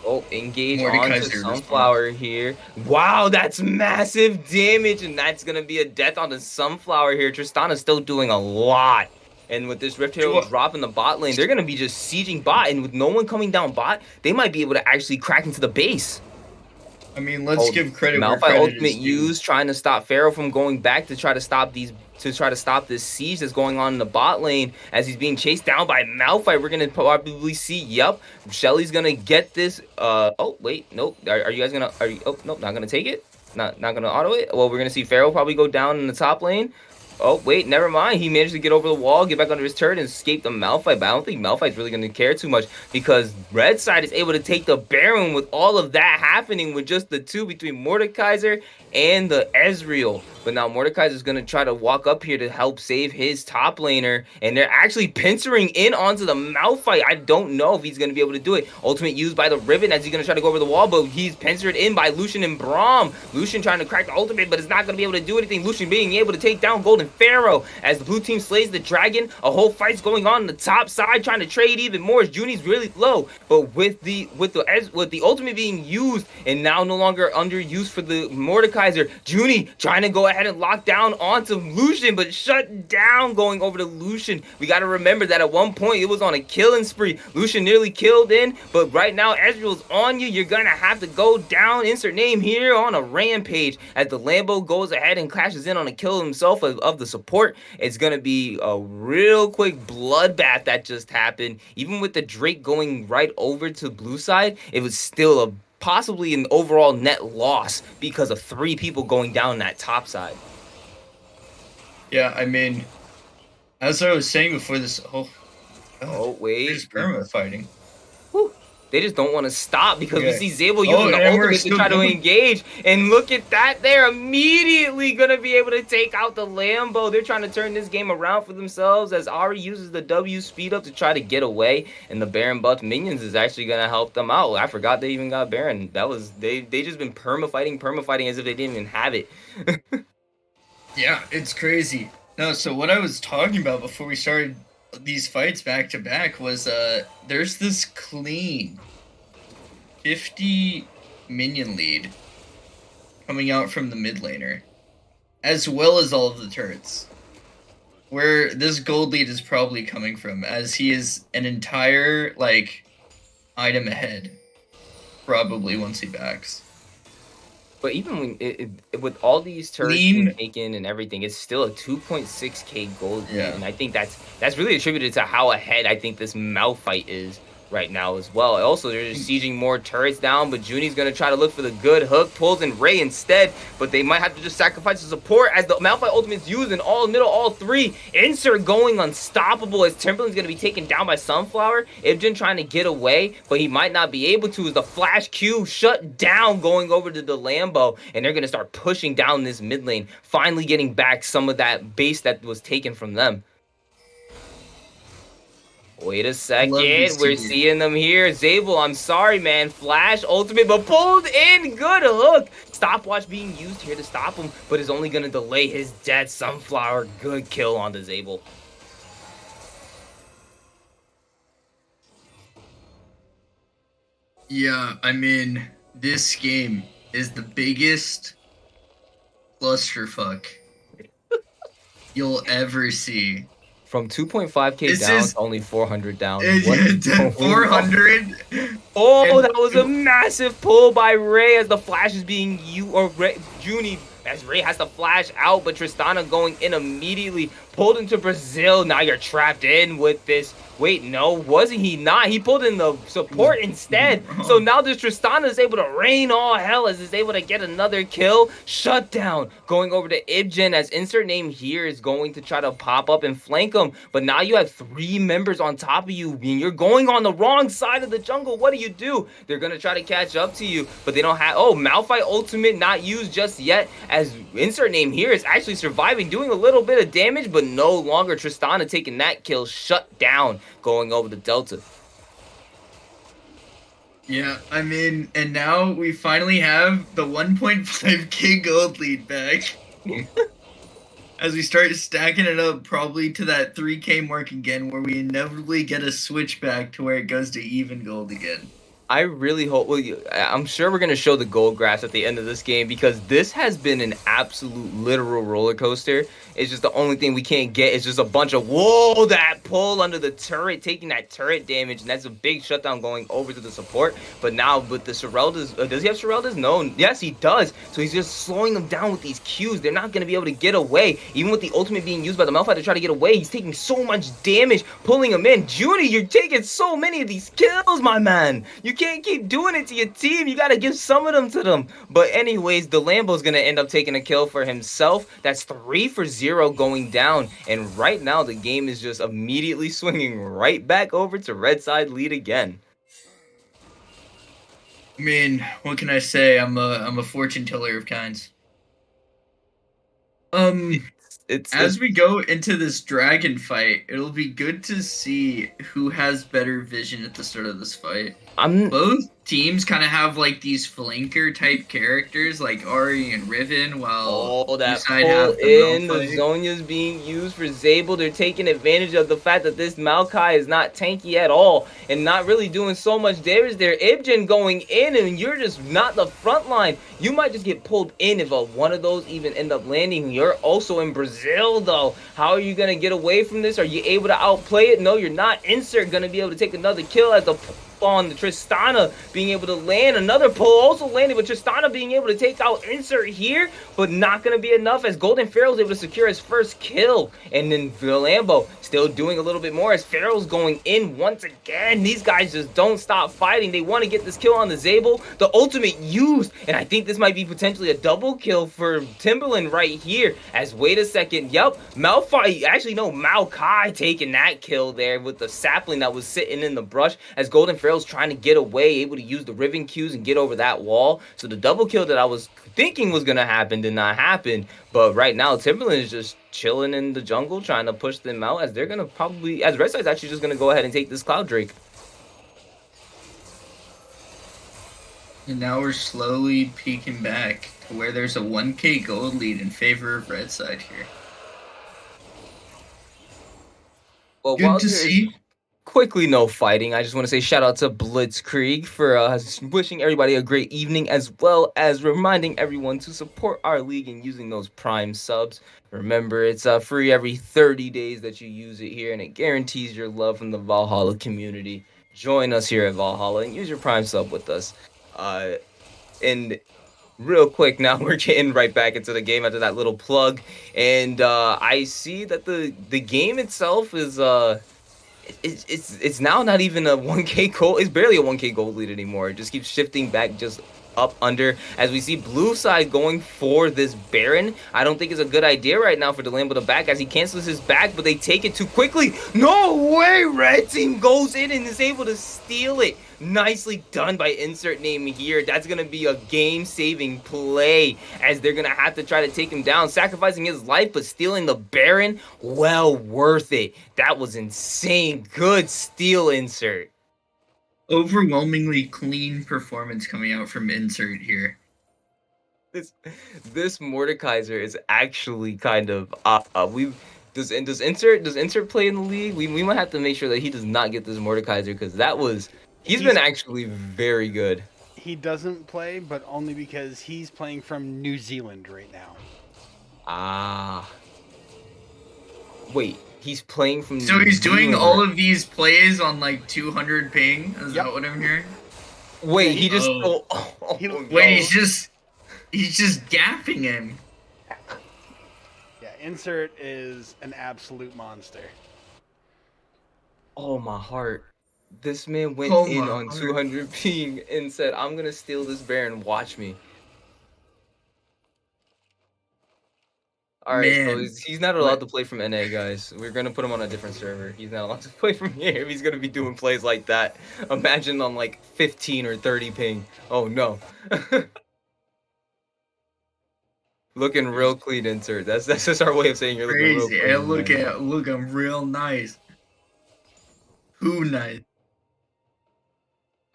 Oh, engage Mordekaiser onto responds. Sunflower here. Wow, that's massive damage, and that's gonna be a death on the Sunflower here. Tristana's still doing a lot. And with this Rift Hero What- drop in the bot lane, they're gonna be just sieging bot, and with no one coming down bot, they might be able to actually crack into the base. I mean, let's give credit where Malphite credit ultimate is due. used, trying to stop Pharaoh from going back to try to stop this siege that's going on in the bot lane as he's being chased down by Malphite. We're gonna probably see. Yep, Shelly's gonna get this. Oh wait, nope. Are you guys gonna? Are you? Oh nope, not gonna take it. Not gonna auto it. Well, we're gonna see Pharaoh probably go down in the top lane. Oh, wait, never mind. He managed to get over the wall, get back under his turret, and escape the Malphite. But I don't think Malphite's really going to care too much because Red Side is able to take the Baron with all of that happening with just the two between Mordekaiser and the Ezreal. But now Mordekaiser's going to try to walk up here to help save his top laner. And they're actually pincering in onto the Malphite. I don't know if he's going to be able to do it. Ultimate used by the Riven as he's going to try to go over the wall, but he's pincered in by Lucian and Braum. Lucian trying to crack the ultimate, but it's not going to be able to do anything. Lucian being able to take down Golden Pharaoh as the blue team slays the dragon. A whole fight's going on the top side, trying to trade even more as Junie's really low. But with the ultimate being used and now no longer under use for the Mordekaiser, Junie trying to go ahead and lock down onto Lucian, but shut down going over to Lucian. We got to remember that at one point it was on a killing spree. Lucian nearly killed in, but right now Ezreal's on you. You're gonna have to go down. Insert name here on a rampage as the Lambo goes ahead and clashes in on a kill himself of the support. It's gonna be a real quick bloodbath that just happened. Even with the Drake going right over to blue side, it was still a possibly an overall net loss because of 3 people going down that top side. Yeah, I mean, as I was saying before this, Oh wait, there's perma fighting. Whew. They just don't want to stop because we Okay. see Zabel using the and we're ultimate to still try to going. engage. And look at that. They're immediately going to be able to take out the Lambo. They're trying to turn this game around for themselves as Ari uses the W speed up to try to get away. And the Baron buff minions is actually going to help them out. I forgot they even got Baron. That was, they just been perma-fighting as if they didn't even have it. Yeah, it's crazy. No, so what I was talking about before we started these fights back to back was there's this clean 50 minion lead coming out from the mid laner, as well as all of the turrets. Where this gold lead is probably coming from, as he is an entire item ahead, probably once he backs. But even when with all these turrets being taken and everything, it's still a 2.6k gold lead, and I think that's really attributed to how ahead I think this Malphite is right now as well. Also, they're just sieging more turrets down, but Junie's gonna try to look for the good hook, pulls in Ray instead, but they might have to just sacrifice the support as the Malphite ultimate's used in all middle, all three. Insert going unstoppable as Timberland's gonna be taken down by Sunflower. Ibjin trying to get away, but he might not be able to as the flash Q shut down going over to the Lambo, and they're gonna start pushing down this mid lane, finally getting back some of that base that was taken from them. Wait a second, we're seeing them here. Zabel, I'm sorry, man. Flash, ultimate, but pulled in. Good hook. Stopwatch being used here to stop him, but is only going to delay his death. Sunflower, good kill on the Zabel. Yeah, I mean, this game is the biggest clusterfuck you'll ever see. From 2.5k down to only 400 down. 400? Oh, that was a massive pull by Ray as the flash is being used, or Junie, as Ray has to flash out, but Tristana going in immediately, pulled into Brazil. Now you're trapped in with this. Wait, no, wasn't he not? He pulled in the support instead. So now this Tristana is able to rain all hell as is able to get another kill. Shutdown going over to Ibjin as insert name here is going to try to pop up and flank him. But now you have three members on top of you and you're going on the wrong side of the jungle. What do? They're going to try to catch up to you, but they don't have... Oh, Malphite ultimate not used just yet as insert name here is actually surviving, doing a little bit of damage, but no longer. Tristana taking that kill, shut down, going over the Delta. Yeah, I mean, and now we finally have the 1.5k gold lead back. As we start stacking it up probably to that 3k mark again, where we inevitably get a switch back to where it goes to even gold again. I really hope... Well, I'm sure we're going to show the gold graphs at the end of this game because this has been an absolute literal roller coaster. It's just the only thing we can't get is just a bunch of... Whoa, that pull under the turret, taking that turret damage, and that's a big shutdown going over to the support. But now with the Sereldas... does he have Sereldas? No. Yes, he does. So he's just slowing them down with these Qs. They're not going to be able to get away. Even with the ultimate being used by the Malphite to try to get away, he's taking so much damage, pulling him in. Junie, you're taking so many of these kills, my man. You can't keep doing it to your team. You got to give some of them to them. But anyways, the Lambo's going to end up taking a kill for himself. That's 3-for-0 going down. And right now, the game is just immediately swinging right back over to red side lead again. I mean, what can I say? I'm a fortune teller of kinds. As we go into this dragon fight, it'll be good to see who has better vision at the start of this fight. Both teams kind of have like these flanker type characters like Ari and Riven, while that pull in, the Zhonya's being used for Zabel. They're taking advantage of the fact that this Maokai is not tanky at all and not really doing so much damage there. Ibjin going in and you're just not the front line. You might just get pulled in if one of those even end up landing. You're also in Brazil though. How are you going to get away from this? Are you able to outplay it? No, you're not. Insert going to be able to take another kill as the on the Tristana being able to land another pull, also landed, but Tristana being able to take out Insert here. but not going to be enough as Golden Pharaoh's able to secure his first kill. And then Lambo still doing a little bit more as Pharaoh's going in once again. These guys just don't stop fighting. They want to get this kill on the Zabel. The ultimate used, and I think this might be potentially a double kill for Timberland right here. As wait a second, yep, Maokai taking that kill there with the sapling that was sitting in the brush as Golden Pharaoh's trying to get away, able to use the Riven Qs and get over that wall. So the double kill that I was thinking was going to happen did not happen. But right now, Timberland is just chilling in the jungle, trying to push them out as they're going to probably, as Red Side's actually just going to go ahead and take this Cloud Drake. And now we're slowly peeking back to where there's a 1k gold lead in favor of Red Side here. Well, Good to see. Quickly, no fighting. I just want to say shout out to Blitzkrieg for wishing everybody a great evening, as well as reminding everyone to support our league and using those Prime subs. Remember, it's free every 30 days that you use it here, and it guarantees your love from the Valhalla community. Join us here at Valhalla and use your Prime sub with us. And real quick, now we're getting right back into the game after that little plug, and I see that the game itself is it's now not even a 1k gold. It's barely a 1k gold lead anymore. It just keeps shifting back just up under as we see blue side going for this Baron. I don't think it's a good idea right now for Delambo to back as he cancels his back, but they take it too quickly. No way! Red team goes in and is able to steal it. Nicely done by insert name here. That's going to be a game-saving play as they're going to have to try to take him down, sacrificing his life, but stealing the Baron. Well worth it. That was insane. Good steal insert. Overwhelmingly clean performance coming out from insert here. This Mordekaiser is actually kind of does insert play in the league? We might have to make sure that he does not get this Mordekaiser because he's been actually very good. He doesn't play, but only because he's playing from New Zealand right now. Ah. Wait, he's playing from So he's doing all of these plays on like 200 ping? Is that what I'm hearing? Wait, he just wait, he's just gapping him. Yeah, insert is an absolute monster. Oh my heart. This man went in on 200 ping and said, I'm going to steal this Baron, watch me. Alright, so he's not allowed to play from NA, guys. We're going to put him on a different server. He's not allowed to play from here if he's going to be doing plays like that. Imagine on like 15 or 30 ping. Oh no. Looking real clean, insert. That's just our way of saying you're looking real clean. Crazy. Looking real nice. Who nice?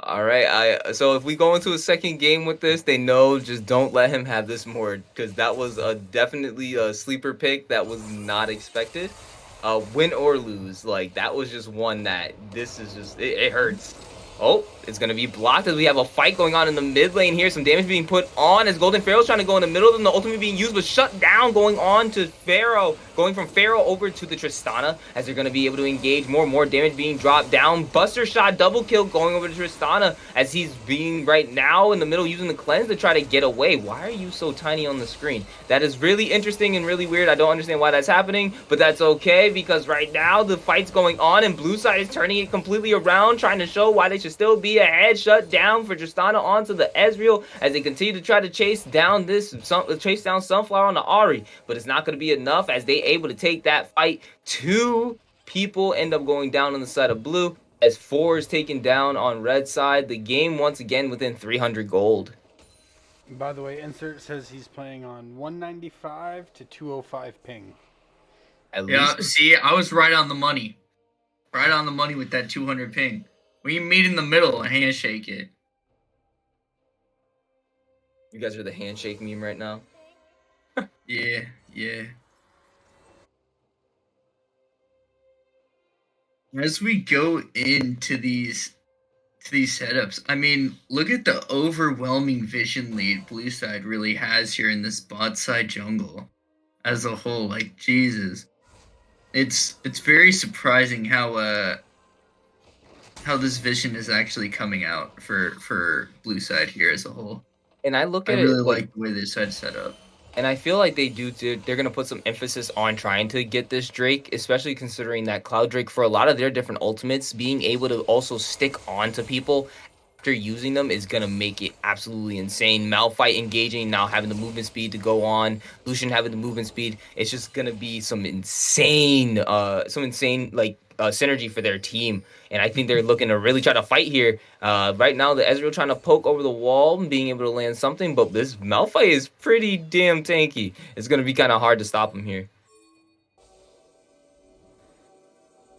All right, so if we go into a second game with this, they know just don't let him have this Mord because that was definitely a sleeper pick that was not expected. Win or lose, like that was just one that this is just it hurts. Oh, it's going to be blocked as we have a fight going on in the mid lane here. Some damage being put on as Golden Pharaoh's trying to go in the middle, and the ultimate being used, but shut down going on to Pharaoh. Going from Pharaoh over to the Tristana as they're going to be able to engage more damage being dropped down. Buster shot, double kill going over to Tristana as he's being right now in the middle using the cleanse to try to get away. Why are you so tiny on the screen? That is really interesting and really weird. I don't understand why that's happening, but that's okay because right now the fight's going on and blue side is turning it completely around, trying to show why they should still be ahead. Shut down for Tristana onto the Ezreal as they continue to try to chase down Sunflower on the Ahri, but it's not going to be enough as they able to take that fight. Two people end up going down on the side of blue as 4 is taken down on red side. The game once again within 300 gold. By the way, insert says he's playing on 195 to 205 ping. See, I was right on the money. Right on the money with that 200 ping. We meet in the middle and handshake it. You guys are the handshake meme right now. Yeah. As we go into these setups, I mean, look at the overwhelming vision lead blue side really has here in this bot side jungle as a whole. Like, Jesus. It's very surprising how this vision is actually coming out for blue side here as a whole. And I really like the way this side's set up. And I feel like they're going to put some emphasis on trying to get this Drake, especially considering that Cloud Drake, for a lot of their different ultimates, being able to also stick on to people after using them is going to make it absolutely insane. Malphite engaging, now having the movement speed to go on, Lucian having the movement speed. It's just going to be some insane, synergy for their team. And I think they're looking to really try to fight here. Right now, the Ezreal trying to poke over the wall and being able to land something, but this Malphite is pretty damn tanky. It's going to be kind of hard to stop him here.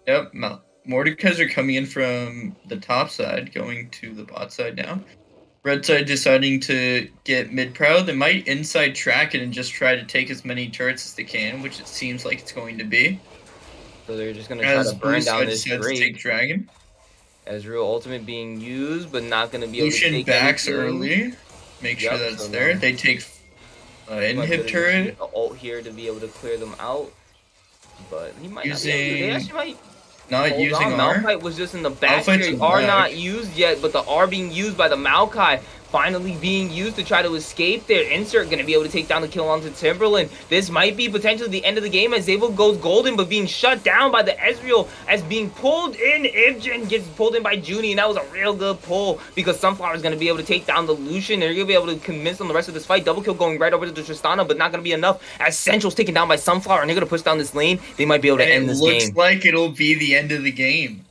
Yep, Mordekaiser are coming in from the top side, going to the bot side now. Red side deciding to get mid proud. They might inside track it and just try to take as many turrets as they can, which it seems like it's going to be. So they're just going to try to burn down this Drake. Take Dragon. Ezreal ultimate being used, but not going to be able to Lucian take backs anything. early. Make sure that's there. They take inhib turret. The ult here to be able to clear them out. But he might using, not be able to. They actually might. Not using R. Malphite was just in the back here. R not used yet, but the R being used by the Maokai. Finally being used to try to escape there. Insert going to be able to take down the kill onto Timberland. This might be potentially the end of the game as Zabel goes golden, but being shut down by the Ezreal as being pulled in. Ibjin gets pulled in by Junie, and that was a real good pull because Sunflower is going to be able to take down the Lucian. They're going to be able to convince them the rest of this fight. Double kill going right over to the Tristana, but not going to be enough as Central's taken down by Sunflower, and they're going to push down this lane. They might be able to end this game. It looks like it'll be the end of the game.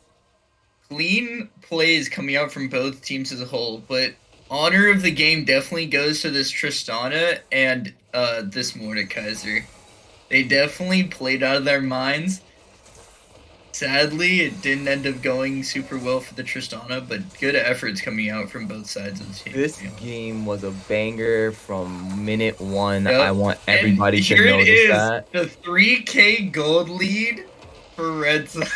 Clean plays coming out from both teams as a whole, but honor of the game definitely goes to this Tristana and this Mordekaiser. They definitely played out of their minds. Sadly, it didn't end up going super well for the Tristana, but good efforts coming out from both sides of the team. This game was a banger from minute one. Yep. I want everybody to notice that. The 3K gold lead for Red Side.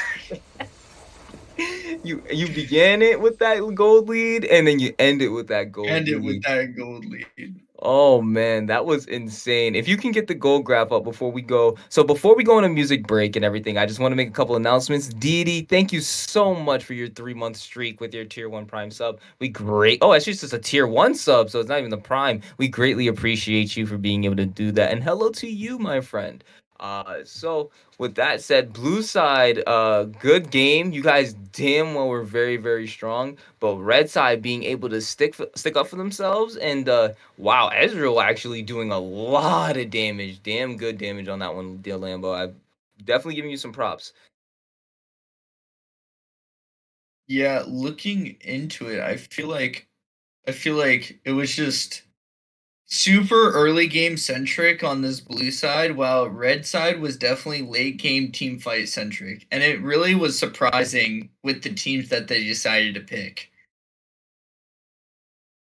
You began it with that gold lead, and then you end it with that gold lead. End it with that gold lead. Oh man, that was insane. If you can get the gold graph up before we go. So before we go on a music break and everything, I just want to make a couple announcements. Didi, thank you so much for your 3-month streak with your tier 1 prime sub. Oh, actually it's just a tier 1 sub, so it's not even the prime. We greatly appreciate you for being able to do that. And hello to you, my friend. So with that said, blue side, good game. You guys damn well were very, very strong. But red side being able to stick up for themselves, and wow, Ezreal actually doing a lot of damage. Damn good damage on that one, dear Lambo. I'm definitely giving you some props. Yeah, looking into it, I feel like it was just super early game centric on this blue side, while red side was definitely late game team fight centric. And it really was surprising with the teams that they decided to pick.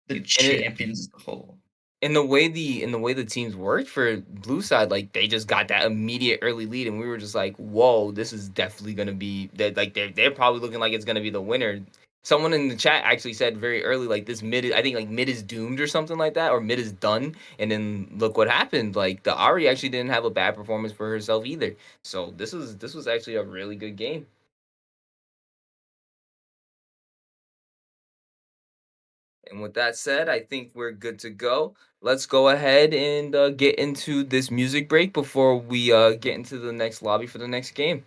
The champions as a whole. In the way the teams worked for blue side, like they just got that immediate early lead, and we were just like, whoa, this is definitely gonna be that. Like they're probably looking like it's gonna be the winner. Someone in the chat actually said very early, like this mid, I think like mid is doomed or something like that, or mid is done. And then look what happened. Like the Ari actually didn't have a bad performance for herself either. So this was actually a really good game. And with that said, I think we're good to go. Let's go ahead and get into this music break before we get into the next lobby for the next game.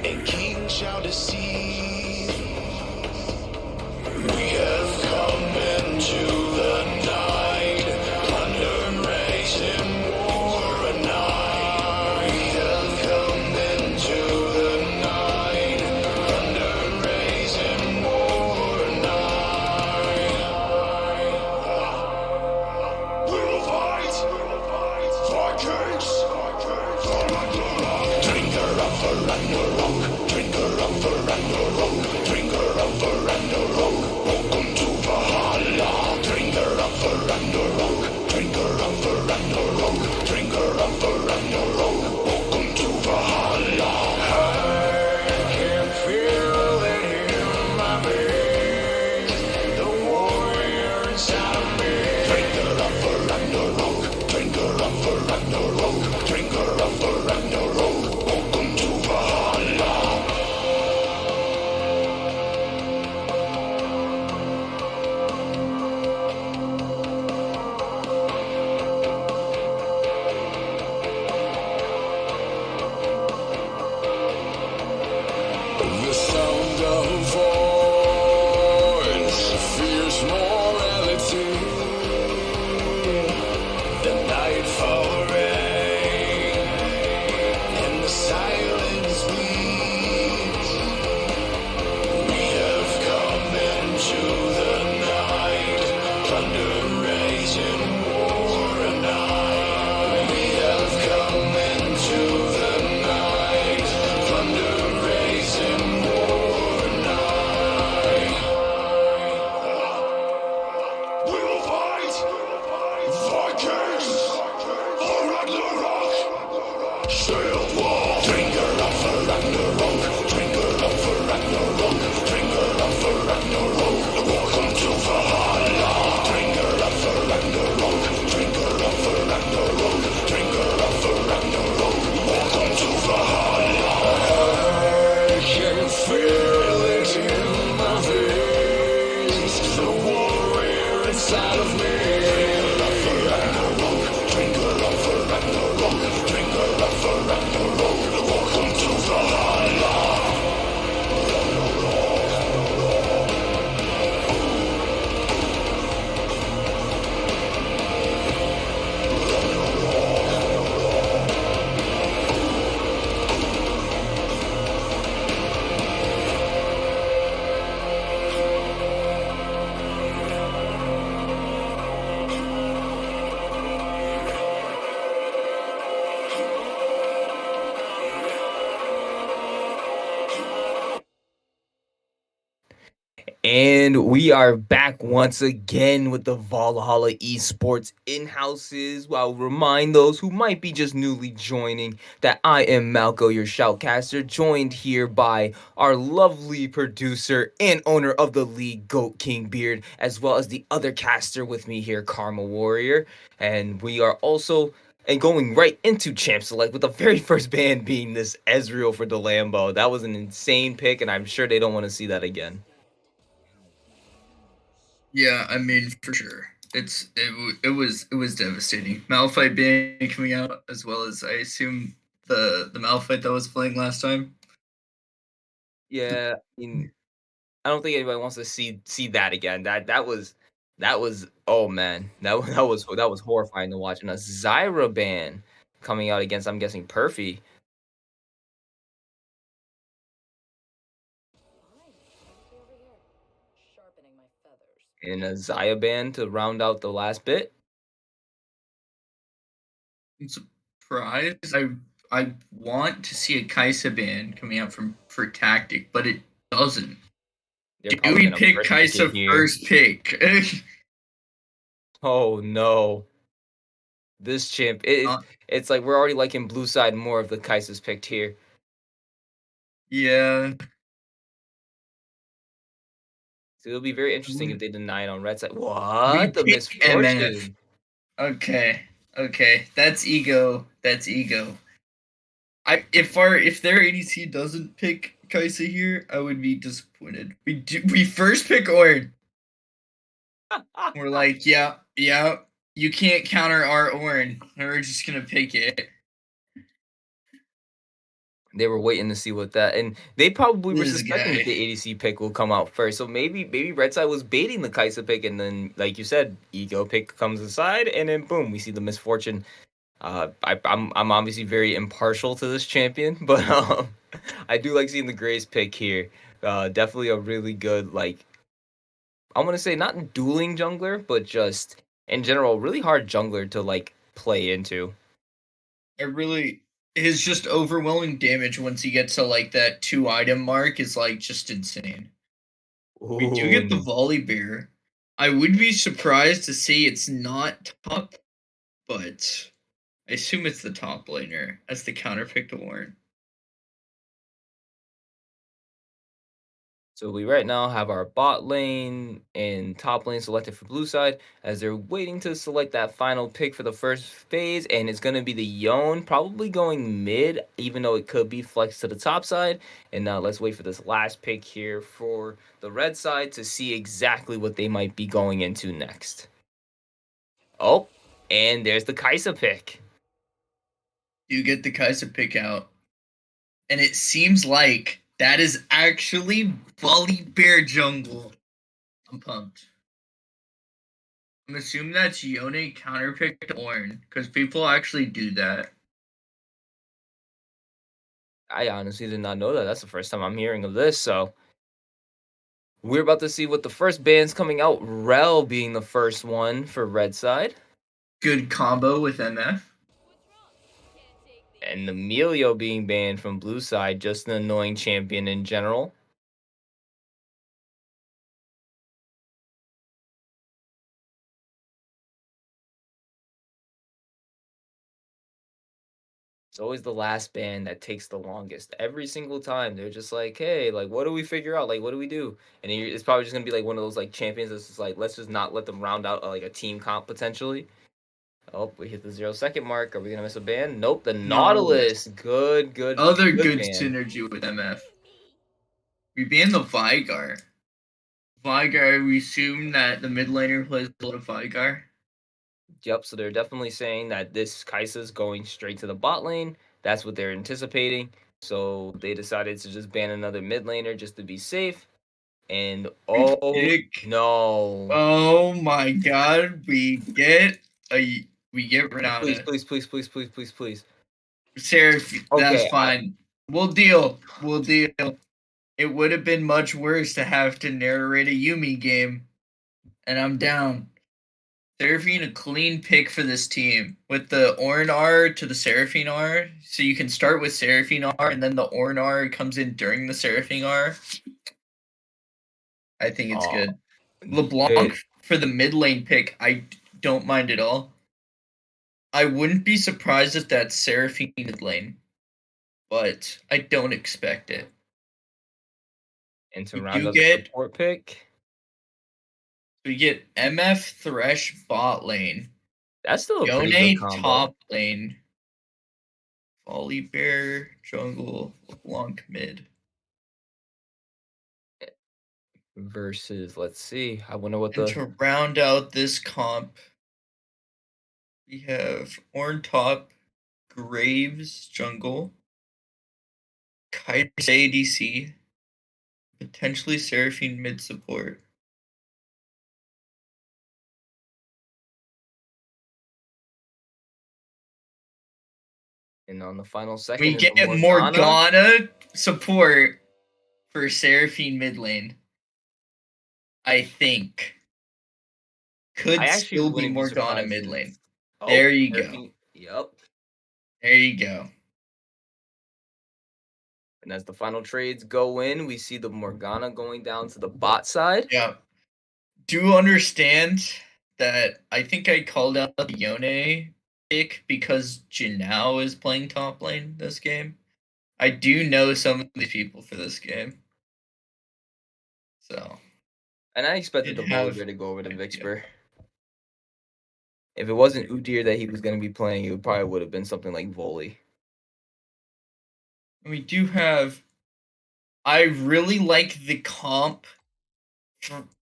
and kings shall deceive. We have come into the night, plunder and rage and war a night. We have come into the night, plunder and rage and war a night. We will fight for kings, for Ragnarok. Drinker of the Ragnarok, drinker of the Ragnarok, drinker of the Ragnarok. Welcome to Valhalla. Drinker of the Ragnarok, drinker of the Ragnarok, drinker of the Ragnarok. Welcome to Valhalla. I can feel it in my veins, the warrior inside of me. Drinker of the Ragnarok, drinker of the Ragnarok, drinker of the Ragnarok. Welcome to Valhalla. The sound of voice, fierce morality. The nightfall rain and the silence bleeds. We have come into the night, plunder, rage, and war a night. We have come into the night, plunder, rage, and war a night. We will fight for kings, for Ragnarok. Sail war. Drinker of the Ragnarok, drinker of the Ragnarok, drinker of the Ragnarok. Welcome to Valhalla. Drinker of the Ragnarok, drinker of the Ragnarok, drinker of the Ragnarok. Welcome to Valhalla. I can feel it in my veins, the warrior inside of me. Drinker of the Ragnarok, drinker of the Ragnarok, drinker of the Ragnarok. Welcome to Valhalla. And we are back once again with the Valhalla Esports in-houses. I'll remind those who might be just newly joining that I am Malco, your shoutcaster, joined here by our lovely producer and owner of the league, Goat King Beard, as well as the other caster with me here, Karma Warrior. And we are also going right into Champ Select with the very first ban being this Ezreal for Delambo. That was an insane pick, and I'm sure they don't want to see that again. Yeah, I mean, for sure. It was devastating. Malphite being coming out, as well as I assume the Malphite that was playing last time. Yeah, I mean, I don't think anybody wants to see that again. That was oh man, that was horrifying to watch. And a Zyra ban coming out against, I'm guessing, Perfy. And a Zaya ban to round out the last bit. I'm surprised. I want to see a Kaisa ban coming out for Tactic, but it doesn't. They're Do probably we gonna pick first Kaisa it here. first pick? Oh no. This chimp. It's like we're already liking blue side more of the Kaisa's picked here. Yeah. So it'll be very interesting if they deny it on red side. We What? The pick MF. misfortune. Okay. That's ego. If their ADC doesn't pick Kaisa here, I would be disappointed. We first pick Ord. We're like, yeah, you can't counter our Ornn. We're just gonna pick it. They were waiting to see what that, and they probably were This suspecting that guy. the ADC pick will come out first. So maybe Red Side was baiting the Kaisa pick, and then like you said, Ego pick comes aside, and then boom, we see the misfortune. I'm obviously very impartial to this champion, but I do like seeing the Grays pick here. Definitely a really good, like, I want to say not dueling jungler, but just in general, really hard jungler to like play into. His just overwhelming damage once he gets to like that 2 item mark is like just insane. We do get the Ooh, volley bear. I would be surprised to see it's not top, but I assume it's the top laner as the counter pick to Warren. so we right now have our bot lane and top lane selected for blue side as they're waiting to select that final pick for the first phase, and it's going to be the Yone, probably going mid, even though it could be flexed to the top side. And now let's wait for this last pick here for the red side to see exactly what they might be going into next. Oh, and there's the Kaisa pick. You get the Kaiser pick out, and it seems like that is actually volley bear jungle. I'm pumped. I'm assuming that's Yone counter pick to Ornn because people actually do that. I honestly did not know that. That's the first time I'm hearing of this. So we're about to see what the first band's coming out. Rel being the first one for red side. Good combo with MF. And Emilio being banned from blue side, just an annoying champion in general. It's always the last ban that takes the longest. Every single time, they're just like, "Hey, like, what do we figure out? Like, what do we do?" And it's probably just gonna be like one of those like champions that's just like, let's just not let them round out like a team comp potentially. Oh, we hit the 0 second mark. Are we gonna miss a ban? Nope. The Nautilus. Nautilus. Good, good, Other good good ban. synergy with MF. We banned the Vigar. Vigar, we assume that the mid laner plays a lot of Vigar. Yep, so they're definitely saying that this Kai'Sa's going straight to the bot lane. That's what they're anticipating. So they decided to just ban another mid laner just to be safe. And oh no. Oh my god, we get Please, Renata. please, please, please, please, please, please. Seraph, that's Okay, fine. We'll deal. We'll deal. It would have been much worse to have to narrate a Yumi game. And I'm down. Seraphine, a clean pick for this team with the Ornn R to the Seraphine R. So you can start with Seraphine R and then the Ornn R comes in during the Seraphine R. I think it's oh, good. LeBlanc it, for the mid lane pick, I don't mind at all. I wouldn't be surprised if that's Seraphine mid lane, but I don't expect it. and to We round do out the get support pick, MF Thresh bot lane, that's still a pretty good Yone combo. top lane, Volley Bear jungle, LeBlanc mid. Versus, let's see. I wonder what And the to round out this comp, we have Ornn top, Graves jungle, Kai'Sa ADC, potentially Seraphine mid support. and on the final second We is the get Morgana. Morgana support for Seraphine mid lane. I think I could actually still be wouldn't be Morgana surprised mid if lane. oh, There you go. Seraphine. Yep. There you go. And as the final trades go in, we see the Morgana going down to the bot side. Yeah. Do understand that I think I called out the Yone pick because Jinao is playing top lane this game. I do know some of these people for this game. So And I expected did the have Volibear to go over to an idea. Vixper. If it wasn't Udyr that he was going to be playing, it probably would have been something like Voli. And we do have I really like the comp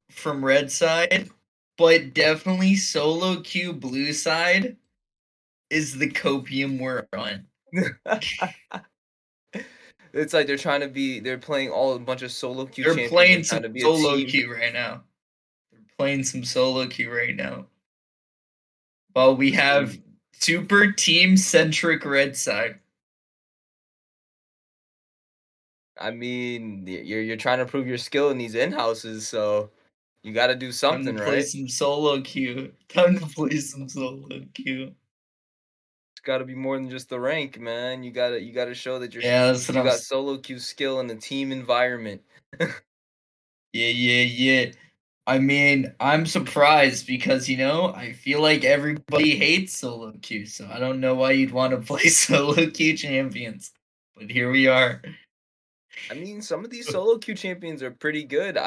from red side, but definitely solo queue blue side is the copium we're on. It's like they're playing a bunch of solo queue They're champions. playing They're some trying to be a solo team. queue right now. They're playing some solo queue right now. While we have super team-centric red side. I mean, you're trying to prove your skill in these in-houses, so you got to do Time something, to play right? some solo queue. Time to play some solo queue. It's got to be more than just the rank, man. You gotta show that Yeah, that's what you I'm got solo queue skill in the team environment. Yeah. I mean, I'm surprised because, I feel like everybody hates solo queue, so I don't know why you'd want to play solo queue champions. But here we are. I mean, some of these solo queue champions are pretty good.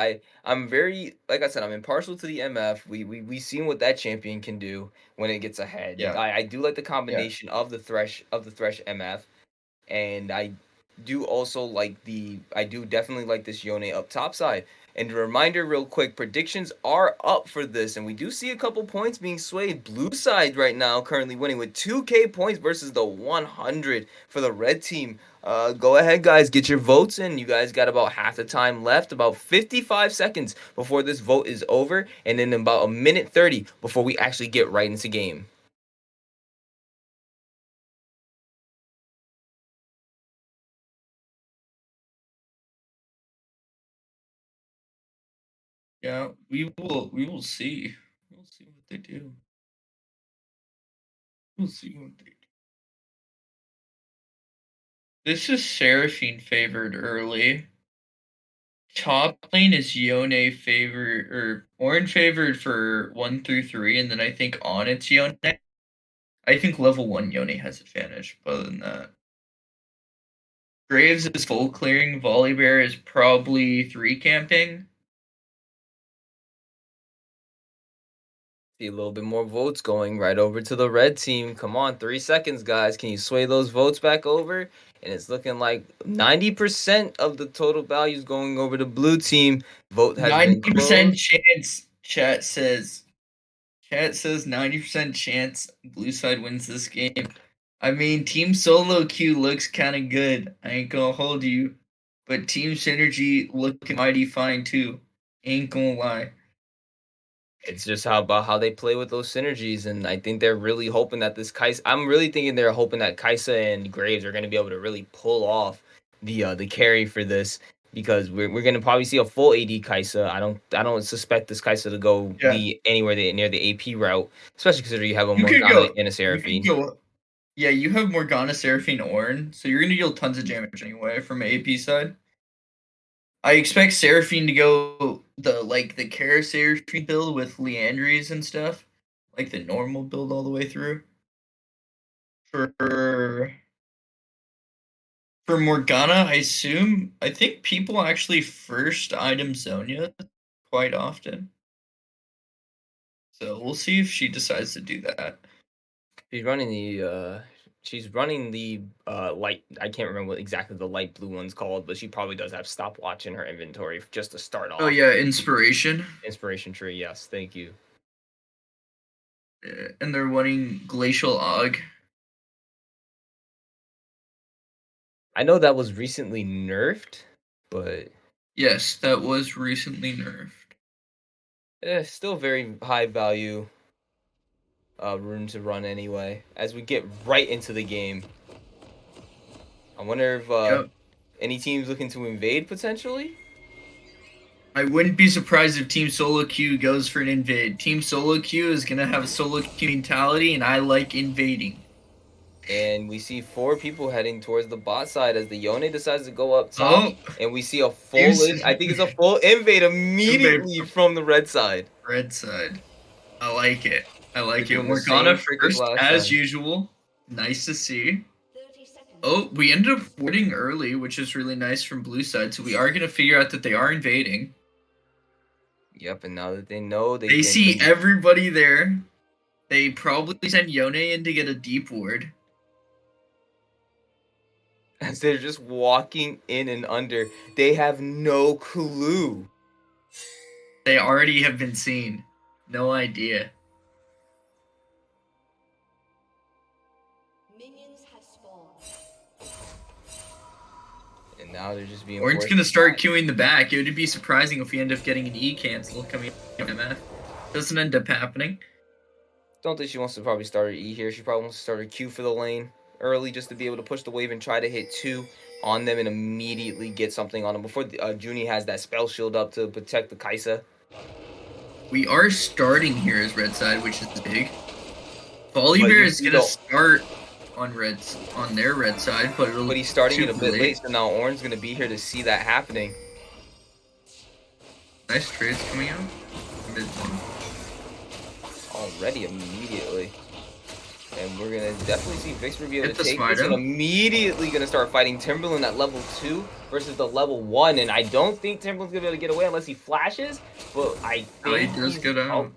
I'm very, like I said, I'm impartial to the MF. We seen what that champion can do when it gets ahead. Yeah. I do like the Yeah. combination of the Thresh MF, and I do definitely like this Yone up top side. And a reminder real quick, predictions are up for this, and we do see a couple points being swayed. Blue side right now currently winning with 2K points versus the 100 for the red team. Go ahead, guys, get your votes in. You guys got about half the time left, about 55 seconds before this vote is over, and then about a minute 30 before we actually get right into game. Yeah, we will see. We'll see what they do. We'll see what they do. This is Seraphine favored early. Top lane is Yone favored or Orange favored for 1 through 3, and then I think on it's Yone. I think level 1 Yone has advantage, but other than that. Graves is full clearing, Volibear is probably 3 camping. See a little bit more votes going right over to the red team. Come on, 3 seconds, guys. Can you sway those votes back over? And it's looking like 90% of the total values going over to blue team. Vote has been 90% closed. chance, chat says 90% chance blue side wins this game. I mean, team solo queue looks kind of good. I ain't gonna hold you. But team synergy looking mighty fine too. Ain't gonna lie. It's just about how they play with those synergies, and I think they're really hoping that this Kaisa. I'm really thinking they're hoping that Kaisa and Graves are going to be able to really pull off the carry for this, because we're going to probably see a full AD Kaisa. I don't suspect this Kaisa to go Yeah. anywhere near the AP route, especially considering you have a You could Morgana go. and a You Seraphine. could go. Yeah, you have Morgana, Seraphine, Ornn, so you're gonna deal tons of damage anyway from AP side. I expect Seraphine to go the Kara Seraphine build with Leandries and stuff, like the normal build all the way through. For Morgana, I think people actually first item Zonia quite often. So we'll see if she decides to do that. She's running the light. I can't remember what exactly the light blue one's called, but she probably does have stopwatch in her inventory just to start off. Oh yeah, inspiration. Inspiration tree, yes, thank you. And they're running Glacial Og. I know that was recently nerfed, but Yes, that was recently nerfed. still very high value rune to run anyway. As we get right into the game, I wonder if Yep. any teams looking to invade potentially. I wouldn't be surprised if Team Solo Q goes for an invade. Team Solo Q is gonna have a solo queue mentality, and I like invading. And we see 4 people heading towards the bot side as the Yone decides to go up top. Oh, And we see a Here's- I think it's a full invade immediately from the red side. red side. I like it. I like They're it. doing the Morgana same trick as first, last as time. usual. Nice to see. Oh, we ended up warding early, which is really nice from blue side. So we are gonna figure out that they are invading. Yep, and now that they know They see everybody there. They probably send Yone in to get a deep ward. as they're just walking in and under, they have no clue. They already have been seen. No idea. And Now they're just being Orange forced gonna start back. queuing the back. It would be surprising if we end up getting an E cancel coming from MF. Doesn't end up happening. Don't think she wants to probably start her E here. She probably wants to start her Q for the lane early just to be able to push the wave and try to hit 2 on them and immediately get something on them before Junie has that spell shield up to protect the Kaisa. We are starting here as red side, which is big. But Volibear you is see gonna the- start on their red side, but But he's starting it a bit late, so now Orange's gonna be here to see that happening. Nice trades coming out. Mid one. Already immediately. And we're gonna definitely see Vixper be able Hit to the take this and Smite out. immediately gonna start fighting Timberland at level 2 versus the level 1. And I don't think Timberland's gonna be able to get away unless he flashes, but I Oh, he think does get out. Oh,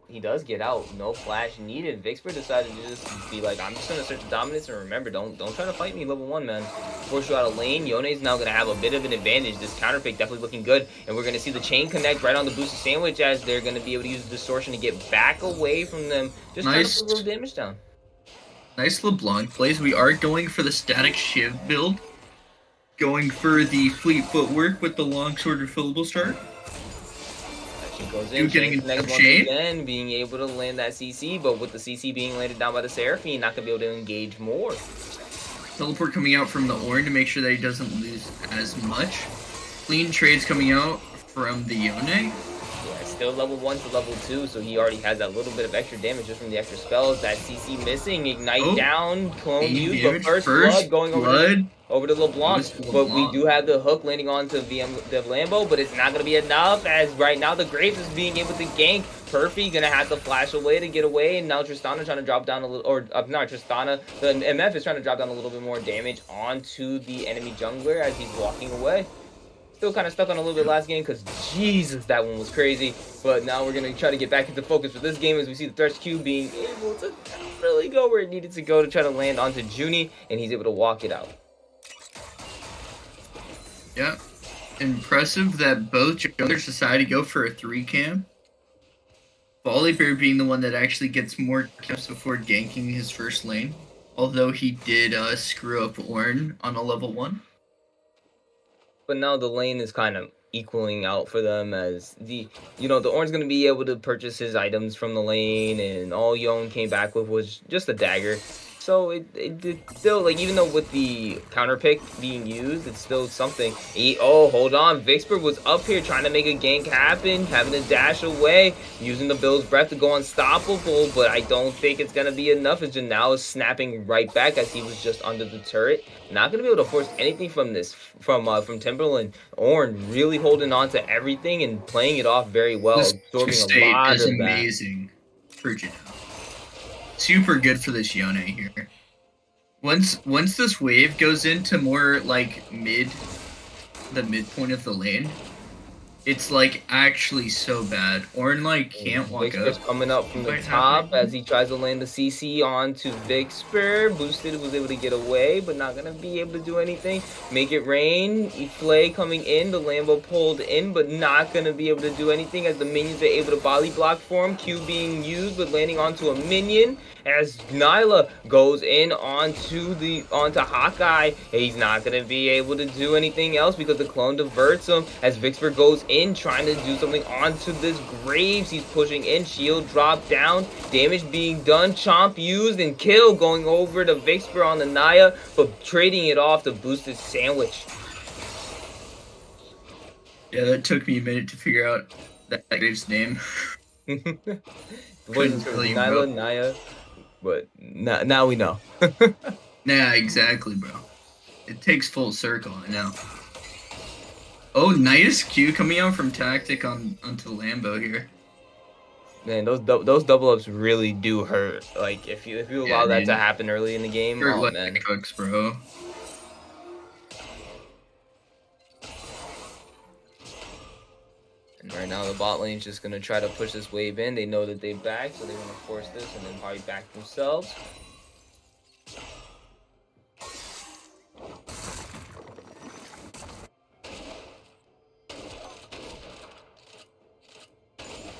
he does get out. No flash needed. Vixper decided to just be like, I'm just gonna search the dominance and remember, don't try to fight me level 1, man. Force you out of lane. Yone's now gonna have a bit of an advantage. This counter pick definitely looking good. And we're gonna see the chain connect right on the boosted sandwich as they're gonna be able to use the distortion to get back away from them. Just trying to Nice. put a little damage down. Nice LeBlanc plays. We are going for the static Shiv build. Going for the fleet footwork with the longsword refillable start. She goes You in, getting chains into connects once chain? again, being able to land that CC, but with the CC being landed down by the Seraphine, not gonna be able to engage more. Teleport coming out from the Ornn to make sure that he doesn't lose as much. Clean trades coming out from the Yone. Yeah, still level 1 to level 2, so he already has that little bit of extra damage just from the extra spells. That CC missing, ignite Oh, down, clone 80 used, but damage. first blood going over to LeBlanc. Goes to But we LeBlanc. do have the hook landing onto the Lambo, but it's not going to be enough as right now the Graves is being able to gank. Perfy gonna have to flash away to get away, and now Tristana trying to drop down a little, or not Tristana, the MF is trying to drop down a little bit more damage onto the enemy jungler as he's walking away. Still kind of stuck on a little bit last game because Jesus, that one was crazy. But now we're going to try to get back into focus for this game as we see the Thresh Q being able to really go where it needed to go to try to land onto Junie, and he's able to walk it out. Yeah. Impressive that both junglers decided to go for a 3-cam. Volibear being the one that actually gets more camps before ganking his first lane. Although he did screw up Ornn on a level 1. But now the lane is kind of equaling out for them as the Ornn's going to be able to purchase his items from the lane, and all Yon came back with was just a dagger. So it still, like, even though with the counter pick being used, it's still something. Oh, hold on. Vixper was up here trying to make a gank happen, having to dash away, using the Bill's Breath to go unstoppable, but I don't think it's going to be enough as Janelle is snapping right back as he was just under the turret. Not going to be able to force anything from this, from Timberland. Ornn really holding on to everything and playing it off very well, This absorbing a state lot is of that. amazing for Janelle. Super good for this Yone here. Once this wave goes into more like the midpoint of the lane, it's like actually so bad. Ornn like can't walk Vixper's up. coming up from the Might top happen. as he tries to land the CC onto Vixper. Boosted was able to get away, but not gonna be able to do anything. Make it rain. Flay coming in. The Lambo pulled in, but not gonna be able to do anything as the minions are able to volley block for him. Q being used, but landing onto a minion as Nyla goes in onto Hawkeye. He's not gonna be able to do anything else because the clone diverts him as Vixper goes in trying to do something onto this Graves. He's pushing in, shield drop down, damage being done, chomp used, and kill going over to Vixper on the Naya, but trading it off to boosted sandwich. Yeah, that took me a minute to figure out that Graves' name. Wasn't tell you, bro. Nyla, Naya, but now we know. Nah, exactly, bro. It takes full circle, I know. Oh, nice Q coming out from Tactic onto Lambo here. Man, those double ups really do hurt. Like if you allow that to happen early in the game, Hurt oh like man. drugs, bro. And right now the bot lane's just gonna try to push this wave in. They know that they back, so they want to force this and then probably back themselves.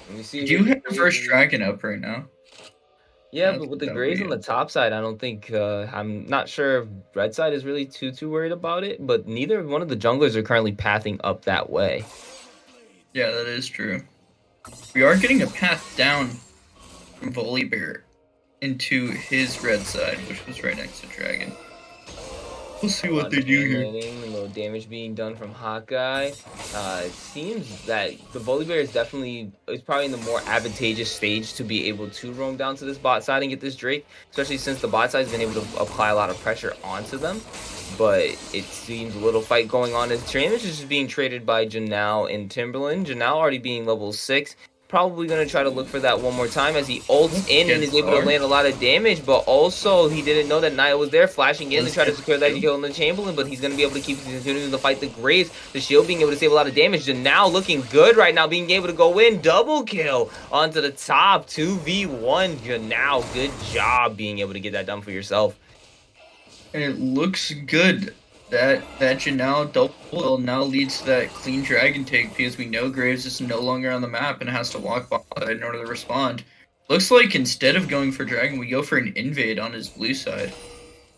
And we see Do you have the first dragon up right now? Yeah, I but with think the that would Grays be on the it. top side, I don't think I'm not sure if red side is really too worried about it, but neither one of the junglers are currently pathing up that way. Yeah, that is true. We are getting a path down from Volibear into his red side, which was right next to Dragon. We'll see what they do Chain here. laning, a little damage being done from Hawkeye. It seems that the Volibear is probably in the more advantageous stage to be able to roam down to this bot side and get this Drake, especially since the bot side has been able to apply a lot of pressure onto them. But it seems a little fight going on. His damage is just being traded by Janelle and Timberland. Janelle already being level 6. Probably going to try to look for that one more time as he ults in and Gets is able to power. land a lot of damage, but also he didn't know that Nia was there, flashing in to Does try to get secure that the kill on the Chamberlain, but he's going to be able to keep continuing to fight the Graves. The shield being able to save a lot of damage, and now looking good right now, being able to go in, double kill onto the top, 2v1, Janelle, good job being able to get that done for yourself. And it looks good that Janelle double now leads to that clean dragon take because we know Graves is no longer on the map and has to walk by in order to respond. Looks like instead of going for dragon, we go for an invade on his blue side.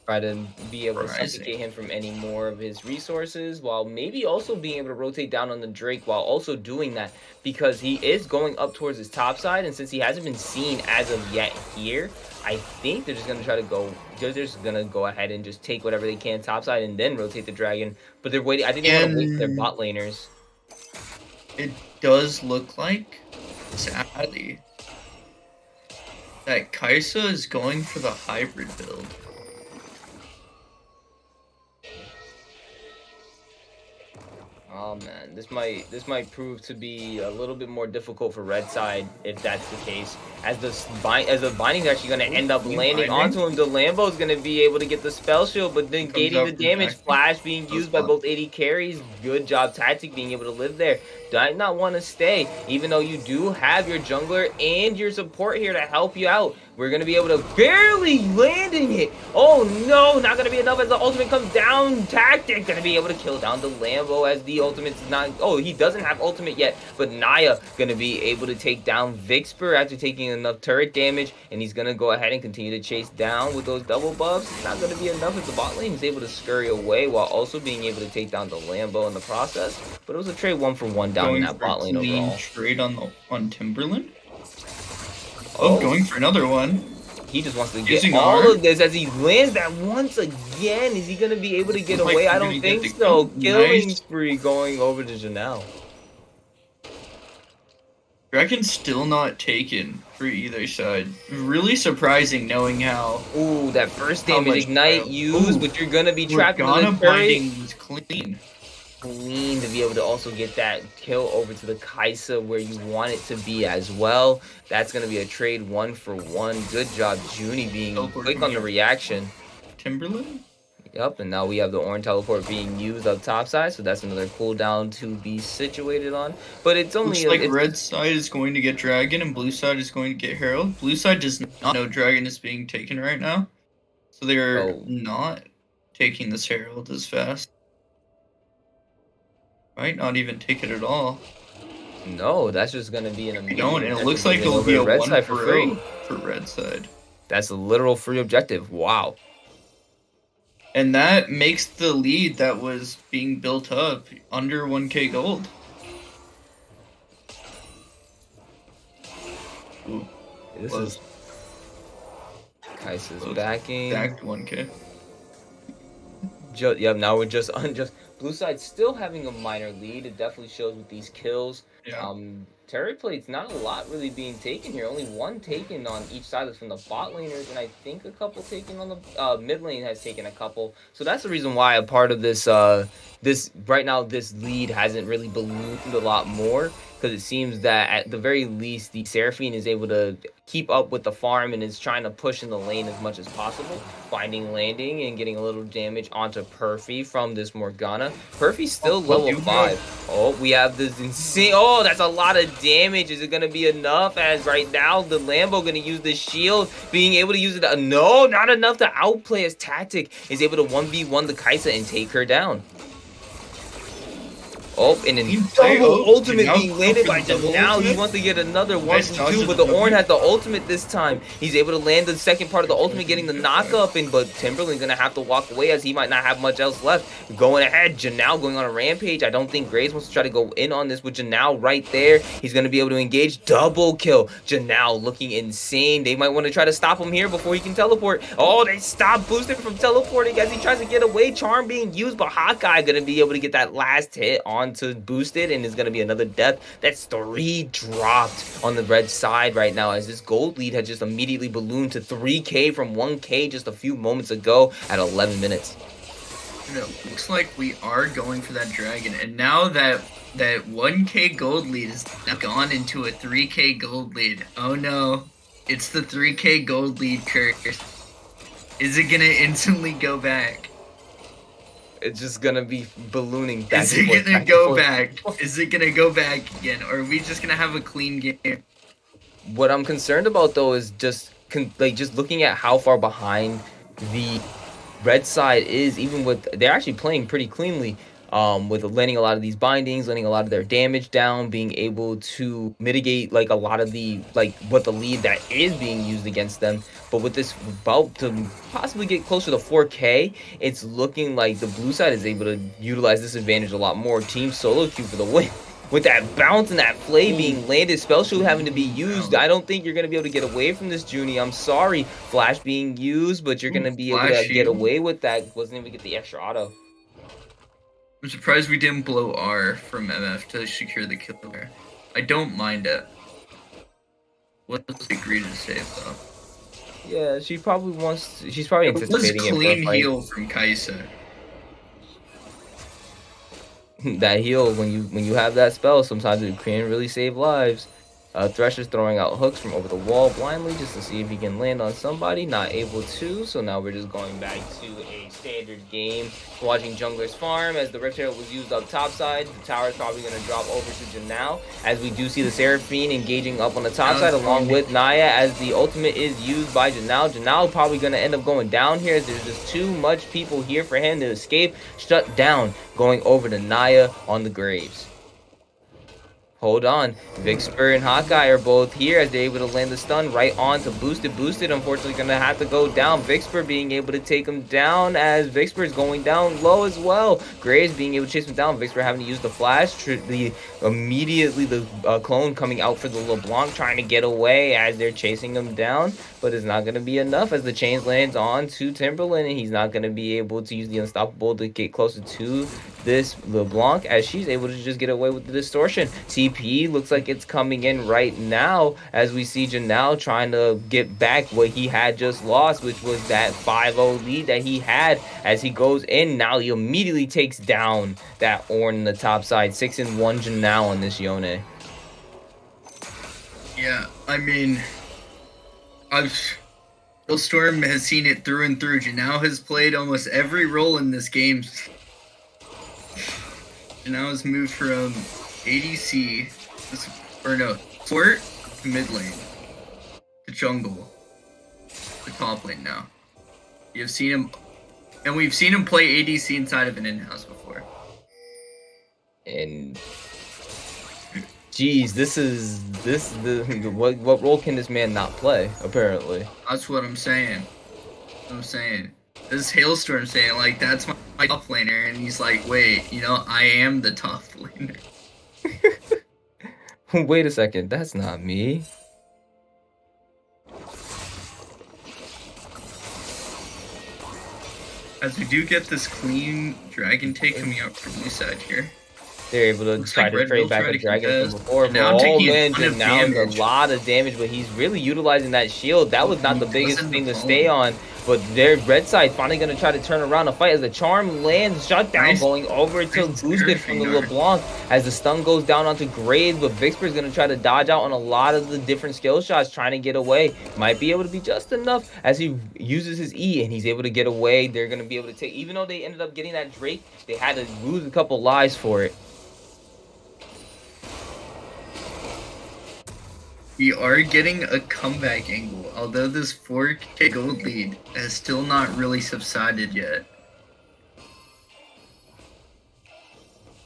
Try to be able to Surprising. suffocate him from any more of his resources, while maybe also being able to rotate down on the Drake while also doing that, because he is going up towards his top side, and since he hasn't been seen as of yet here, I think they're just going to try to go, they're just going to go ahead and just take whatever they can top side and then rotate the dragon, but they're waiting, I think they want to wait for their bot laners. It does look like, sadly, that Kaisa is going for the hybrid build. Oh man, this might prove to be a little bit more difficult for red side if that's the case. As the binding is actually going to end up landing onto him, the Lambo is going to be able to get the spell shield, but then gating the damage. Flash being used by both AD carries. Good job, Tactic being able to live there. Might not want to stay, even though you do have your jungler and your support here to help you out. We're going to be able to barely landing it. Oh no, not going to be enough as the ultimate comes down. Tactic going to be able to kill down the Lambo as the ultimate's not. Oh, he doesn't have ultimate yet, but Naya going to be able to take down Vixper after taking enough turret damage, and he's going to go ahead and continue to chase down with those double buffs. It's not going to be enough as the bot lane is able to scurry away while also being able to take down the Lambo in the process. But it was a trade 1-for-1 down in that bot lane overall. Trade on Timberland. Oh, going for another one. He just wants to get Using all R. of this as he lands that once again. Is he going to be able to get Looks like away? we're I gonna don't get think the so. kill. Killing Nice. spree going over to Janelle. Dragon's still not taken for either side. Really surprising knowing how Ooh, that first How damage much ignite bio- used, Ooh, but you're going to be trapped in the Morgana turret. binding was clean. Clean to be able to also get that kill over to the Kaisa where you want it to be as well. That's going to be a trade 1-for-1. Good job, Junie being Teleport quick on the here. reaction. Timberland? Yep, and now we have the orange teleport being used up top side, so that's another cooldown to be situated on. But it's only Looks like red side is going to get dragon and blue side is going to get herald. Blue side does not know dragon is being taken right now, so they're not taking this herald as fast. Might not even take it at all. No, that's just gonna be an immediate. No, and it looks like it'll be a red 1 side for free. for red side. That's a literal free objective. Wow. And that makes the lead that was being built up under 1k gold. Ooh, This close. is Kaisa's Close. backing. Back to 1k. Yep, now we're just unjust. Blue side still having a minor lead. It definitely shows with these kills. Yeah. Turret plates, not a lot really being taken here. Only one taken on each side is from the bot laners, and I think a couple taken on the mid lane has taken a couple. So that's the reason why a part of this right now this lead hasn't really ballooned a lot more, because it seems that at the very least the Seraphine is able to keep up with the farm and is trying to push in the lane as much as possible, finding landing and getting a little damage onto Perfy from this Morgana. Perfy's still level 5. Oh, we have this insane. Oh, that's a lot of damage. Is it going to be enough? As right now, the Lambo going to use the shield, being able to use it. No, not enough to outplay as Tactic is able to 1v1 the Kaisa and take her down. Oh, and then Team double oh, ultimate Janelle being landed by going for the double Janelle. He ultimate. wants to get another Nice dodge 1v2, of but the the Ornn W. has the ultimate this time. He's able to land the second part of the ultimate, getting the knock up, but Timberland's gonna have to walk away as he might not have much else left. Going ahead, Janelle going on a rampage. I don't think Graves wants to try to go in on this with Janelle right there. He's gonna be able to engage. Double kill. Janelle looking insane. They might want to try to stop him here before he can teleport. Oh, they stopped Boosted from teleporting as he tries to get away. Charm being used, but Hawkeye gonna be able to get that last hit onto Boosted, and it's gonna be another death. That's 3 dropped on the red side right now as this gold lead had just immediately ballooned to 3K from 1K just a few moments ago at 11 minutes. It looks like we are going for that dragon, and now that 1K gold lead is now gone into a 3K gold lead. Oh no, it's the 3K gold lead curse. Is it gonna instantly go back? It's just gonna be ballooning back Is and it forth, gonna back and go forth. back? Is it gonna go back again, or are we just gonna have a clean game? What I'm concerned about though is just just looking at how far behind the red side is, even with they're actually playing pretty cleanly, with landing a lot of these bindings, landing a lot of their damage down, being able to mitigate like a lot of the what the lead that is being used against them. But with this about to possibly get closer to 4K, it's looking like the blue side is able to utilize this advantage a lot more. Team solo queue for the win. With that bounce and that flay being landed, spell shield having to be used, I don't think you're going to be able to get away from this, Junie. I'm sorry. Flash being used, but you're going to be able to get away with that. Wasn't able to get the extra auto. I'm surprised we didn't blow R from MF to secure the kill there. I don't mind it. What's the agree to save though? Yeah, she probably wants. She's probably It was anticipating it for a clean fight. heal from Kaisa. That heal when you have that spell, sometimes it can really save lives. Thresher's throwing out hooks from over the wall blindly just to see if he can land on somebody. Not able to, so now we're just going back to a standard game. Watching Jungler's farm as the Rift Herald was used up top side. The tower is probably going to drop over to Janelle as we do see the Seraphine engaging up on the top side along with Naya as the ultimate is used by Janelle. Janelle probably going to end up going down here as there's just too much people here for him to escape. Shut down, going over to Naya on the Graves. Hold on. Vixper and Hawkeye are both here as they're able to land the stun right on to Boosted. Boosted, unfortunately, going to have to go down. Vixper being able to take him down as Vixper is going down low as well. Graves being able to chase him down. Vixper having to use the flash. Immediately, the clone coming out for the LeBlanc, trying to get away as they're chasing him down. But it's not going to be enough as the chains lands on to Timberland, and he's not going to be able to use the Unstoppable to get closer to this LeBlanc as she's able to just get away with the distortion. TP looks like it's coming in right now as we see Janelle trying to get back what he had just lost, which was that 5-0 lead that he had as he goes in. Now he immediately takes down that Ornn in the top side. 6-1 Janelle on this Yone. Yeah, I mean, Storm has seen it through and through. Janelle has played almost every role in this game. Janelle has moved from ADC, support to mid lane, to jungle, to top lane now. You've seen him, and we've seen him play ADC inside of an in-house before. And geez, what role can this man not play? Apparently, That's what I'm saying. This is Hailstorm saying, like, that's my top laner, and he's like, wait, I am the top laner. wait a second, that's not me. As we do get this clean dragon take coming out from blue side here. They're able to Looks try like to Red trade Bull back tried a to dragon contest. from before. And now But taking a man, ton of now a damage. lot of damage, but he's really utilizing that shield. That was not the biggest Listen thing to to stay on. But their red side finally going to try to turn around the fight as the charm lands, shut down, Nice. going over to Nice Boosted from the Seraphine LeBlanc as the stun goes down onto Graves. But Vixper is going to try to dodge out on a lot of the different skill shots, trying to get away. Might be able to be just enough as he uses his E and he's able to get away. They're going to be able to take, even though they ended up getting that Drake, they had to lose a couple lives for it. We are getting a comeback angle, although this 4K gold lead has still not really subsided yet.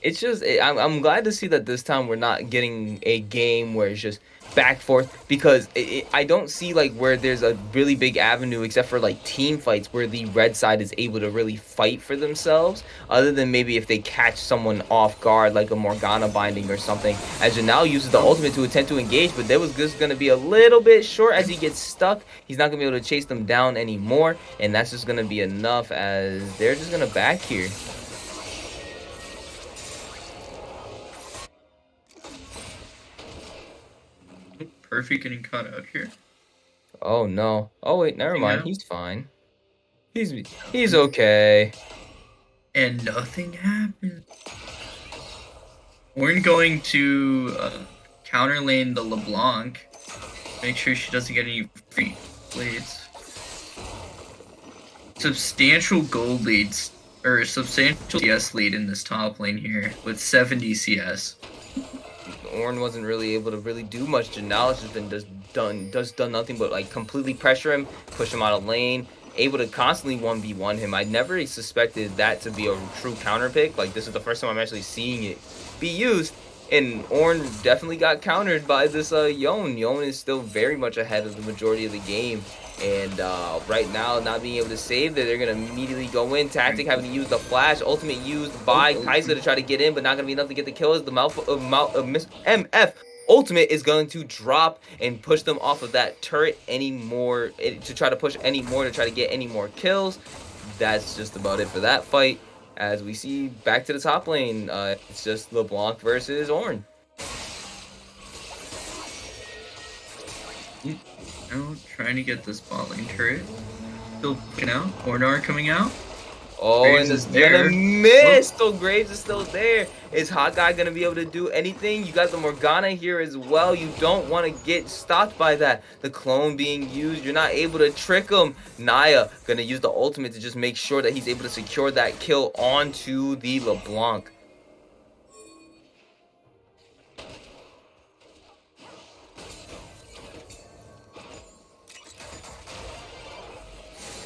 It's just I'm glad to see that this time we're not getting a game where it's just back forth because I don't see like where there's a really big avenue except for like team fights where the red side is able to really fight for themselves, other than maybe if they catch someone off guard like a Morgana binding or something, as Janelle uses the ultimate to attempt to engage, but there was just going to be a little bit short as he gets stuck. He's not going to be able to chase them down anymore, and that's just going to be enough as they're just going to back here. Perfect getting caught out here. Oh no. Oh wait, never Nothing mind. happened. He's fine. He's okay. And nothing happened. We're going to counter lane the LeBlanc. Make sure she doesn't get any free blades. Substantial gold leads, or substantial CS lead in this top lane here with 70 CS. Ornn wasn't really able to really do much. Janelle has just been done nothing but like completely pressure him, push him out of lane, able to constantly 1v1 him. I never suspected that to be a true counter pick. Like, this is the first time I'm actually seeing it be used. And Ornn definitely got countered by this Yone. Yone is still very much ahead of the majority of the game. And right now, not being able to save that, they're going to immediately go in. Tactic having to use the flash. Ultimate used by Kaiser to try to get in, but not going to be enough to get the kills. The MF ultimate is going to drop and push them off of that turret anymore to try to push any more to try to get any more kills. That's just about it for that fight. As we see back to the top lane, it's just LeBlanc versus Ornn. Trying to get this bot lane turret. Still pushing out. Ornar coming out. Oh, Graves and is it's gonna there. miss. So Graves is still there. Is Hot Guy gonna be able to do anything? You got the Morgana here as well. You don't want to get stopped by that. The clone being used. You're not able to trick him. Naya gonna use the ultimate to just make sure that he's able to secure that kill onto the LeBlanc.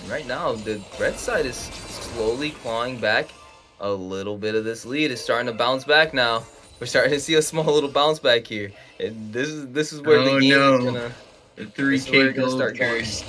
Right now, the red side is slowly clawing back a little bit of this lead. It's starting to bounce back now. We're starting to see a small little bounce back here. And this is where the game is gonna. The This is where 3K it's gonna gold start going curse.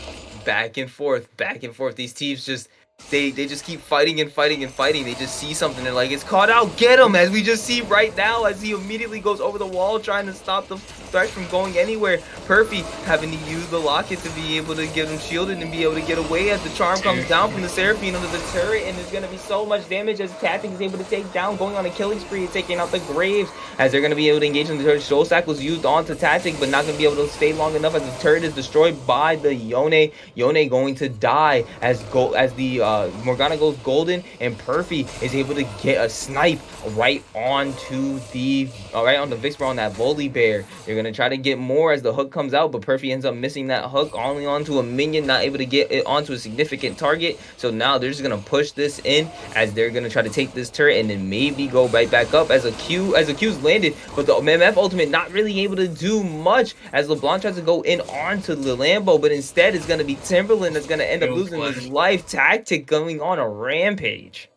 back and forth, back and forth. These teams just they just keep fighting and fighting and fighting. They just see something. They're like, it's caught out. Get him! As we just see right now, as he immediately goes over the wall, trying to stop the threat from going anywhere. Perfy having to use the locket to be able to get him shielded and be able to get away as the charm comes down from the Seraphine under the turret, and there's gonna be so much damage as Tactic is able to take down, going on a killing spree, taking out the Graves, as they're gonna be able to engage in the turret. Soul Sack was used onto Tactic, but not gonna be able to stay long enough as the turret is destroyed by the Yone. Yone going to die as the Morgana goes golden, and Perfy is able to get a snipe right onto the Vixper on that Volley Bear. They're gonna try to get more as the hook comes out, but Perfy ends up missing that hook only onto a minion, not able to get it onto a significant target. So now they're just gonna push this in as they're gonna try to take this turret and then maybe go right back up as a Q's landed, but the MF ultimate not really able to do much as LeBlanc tries to go in onto the Lambo, but instead it's gonna be Timberland that's gonna end up losing his life. Tactic going on a rampage.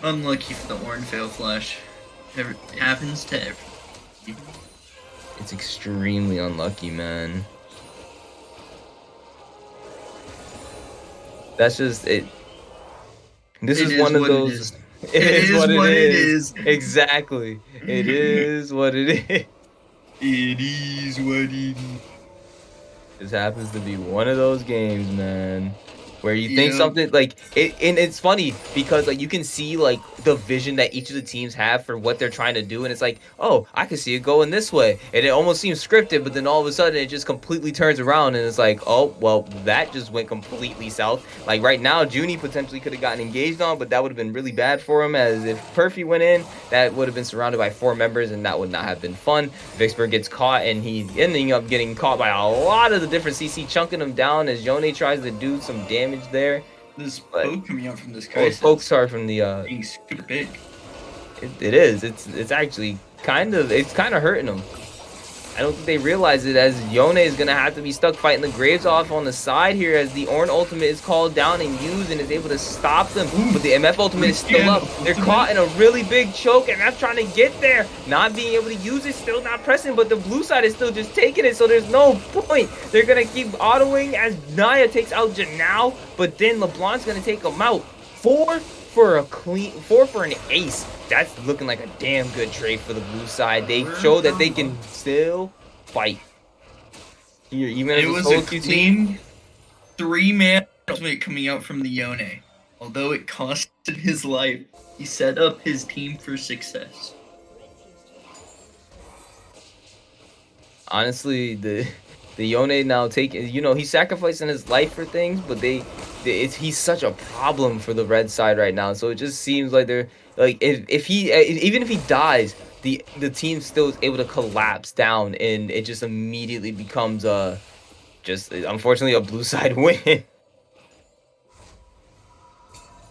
Unlucky for the Ornn fail flash. It happens to everyone. It's extremely unlucky, man. That's just it. This is one of those. It is what it is. Exactly. It is what it is. It is what it is. This happens to be one of those games, man, where you think something like it, and it's funny because like you can see like the vision that each of the teams have for what they're trying to do, and it's like, oh, I can see it going this way, and it almost seems scripted, but then all of a sudden it just completely turns around, and it's like, oh, well, that just went completely south. Like right now, Junie potentially could have gotten engaged on, but that would have been really bad for him, as if Perfy went in, that would have been surrounded by 4 members, and that would not have been fun. Vixper gets caught, and he's ending up getting caught by a lot of the different CC, chunking him down as Yone tries to do some damage there. This poke coming out from this guy. Oh, pokes are from the being super big. it is. It's actually kind of hurting him. I don't think they realize it, as Yone is going to have to be stuck fighting the Graves off on the side here as the Ornn ultimate is called down and used and is able to stop them. But the MF ultimate is still up. They're caught in a really big choke, and that's trying to get there. Not being able to use it, still not pressing, but the blue side is still just taking it, so there's no point. They're going to keep autoing as Naya takes out Janao, but then LeBlanc's going to take him out. 4 for an ace. That's looking like a damn good trade for the blue side. They show that they can still fight. Here, even as It was solo a queue clean 3-man ultimate coming out from the Yone. Although it costed his life, he set up his team for success. Honestly, the Yone now taking, he's sacrificing his life for things, but he's such a problem for the red side right now. So it just seems like they're like, if he even if he dies, the team still is able to collapse down, and it just immediately becomes just unfortunately a blue side win. And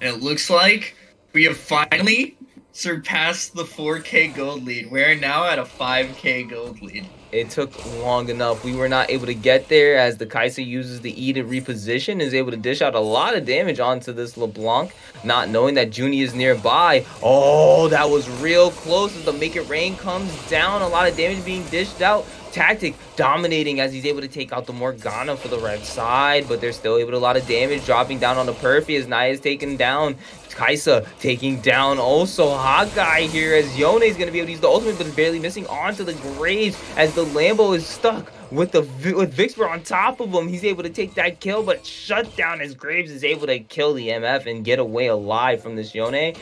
it looks like we have finally surpassed the 4K gold lead. We're now at a 5K gold lead. It took long enough. We were not able to get there as the Kai'Sa uses the E to reposition, is able to dish out a lot of damage onto this LeBlanc, not knowing that Junie is nearby. Oh, that was real close as the Make It Rain comes down. A lot of damage being dished out. Tactic dominating as he's able to take out the Morgana for the red side, but they're still able to a lot of damage dropping down on the Perfy as Naya is taken down. Kai'Sa taking down also Hawkeye here as Yone is going to be able to use the ultimate, but is barely missing onto the Graves as the Lambo is stuck with Vixper on top of him. He's able to take that kill, but shut down as Graves is able to kill the MF and get away alive from this Yone.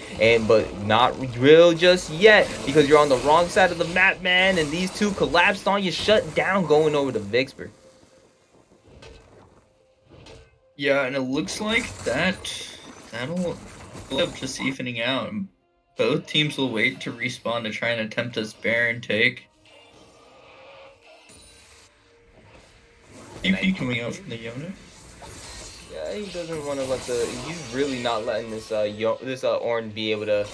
But not real just yet, because you're on the wrong side of the map, man, and these two collapsed on you, shut down going over to Vixper. Yeah, and it looks like that'll end up just evening out. Both teams will wait to respawn to try and attempt this Baron take. EP coming out from the Yone. Yeah, he doesn't want to let he's really not letting this Ornn be able to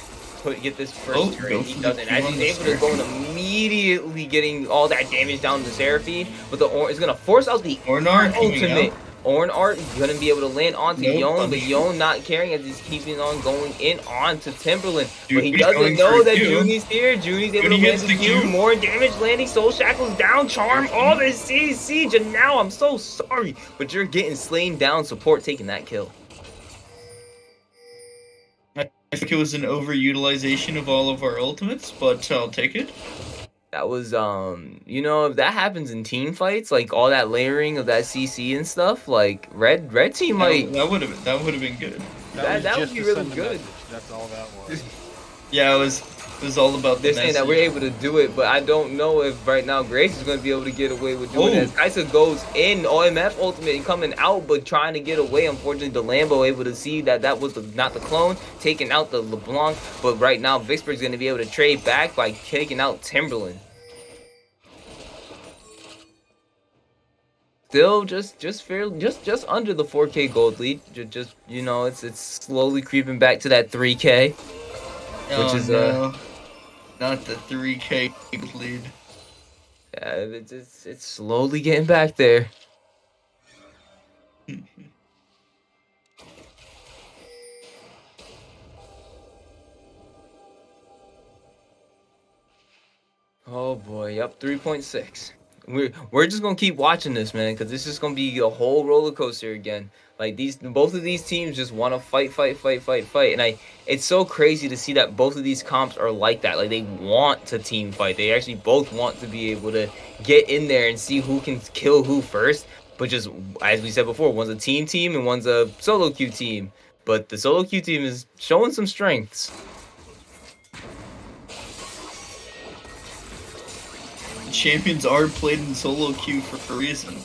get this first turn. He doesn't. As he's able to go and immediately getting all that damage down to Seraphine, but the Ornn is gonna force out the Ornn ultimate. Ornn Art is gonna be able to land onto Yone, but Yone not caring as he's keeping on going in onto Timberland. But he doesn't know that Junie's here. Junie's able to land the Q. More damage landing. Soul Shackles down. Charm. All this siege. And now I'm so sorry, but you're getting slain down. Support taking that kill. I think it was an overutilization of all of our ultimates, but I'll take it. That was, if that happens in team fights, like all that layering of that CC and stuff, like red team might. That would have been good. That would be really good. That's all that was. Yeah, it was all about They're the saying that we're able to do it, but I don't know if right now Grace is going to be able to get away with doing this. Kai'Sa goes in, OMF ultimate and coming out, but trying to get away. Unfortunately, the Lambo able to see that was not the clone, taking out the LeBlanc, but right now Vixper's going to be able to trade back by taking out Timberland. Still just under the 4K gold lead. Just it's slowly creeping back to that 3K. Which is not the 3K lead. Yeah, it's slowly getting back there. Oh boy, yep, 3.6. We're just gonna keep watching this, man, because this is gonna be a whole roller coaster again. Like both of these teams just want to fight, and it's so crazy to see that both of these comps are like that. Like they want to team fight. They actually both want to be able to get in there and see who can kill who first. But just as we said before, one's a team and one's a solo queue team. But the solo queue team is showing some strengths. Champions are played in solo queue for a reason.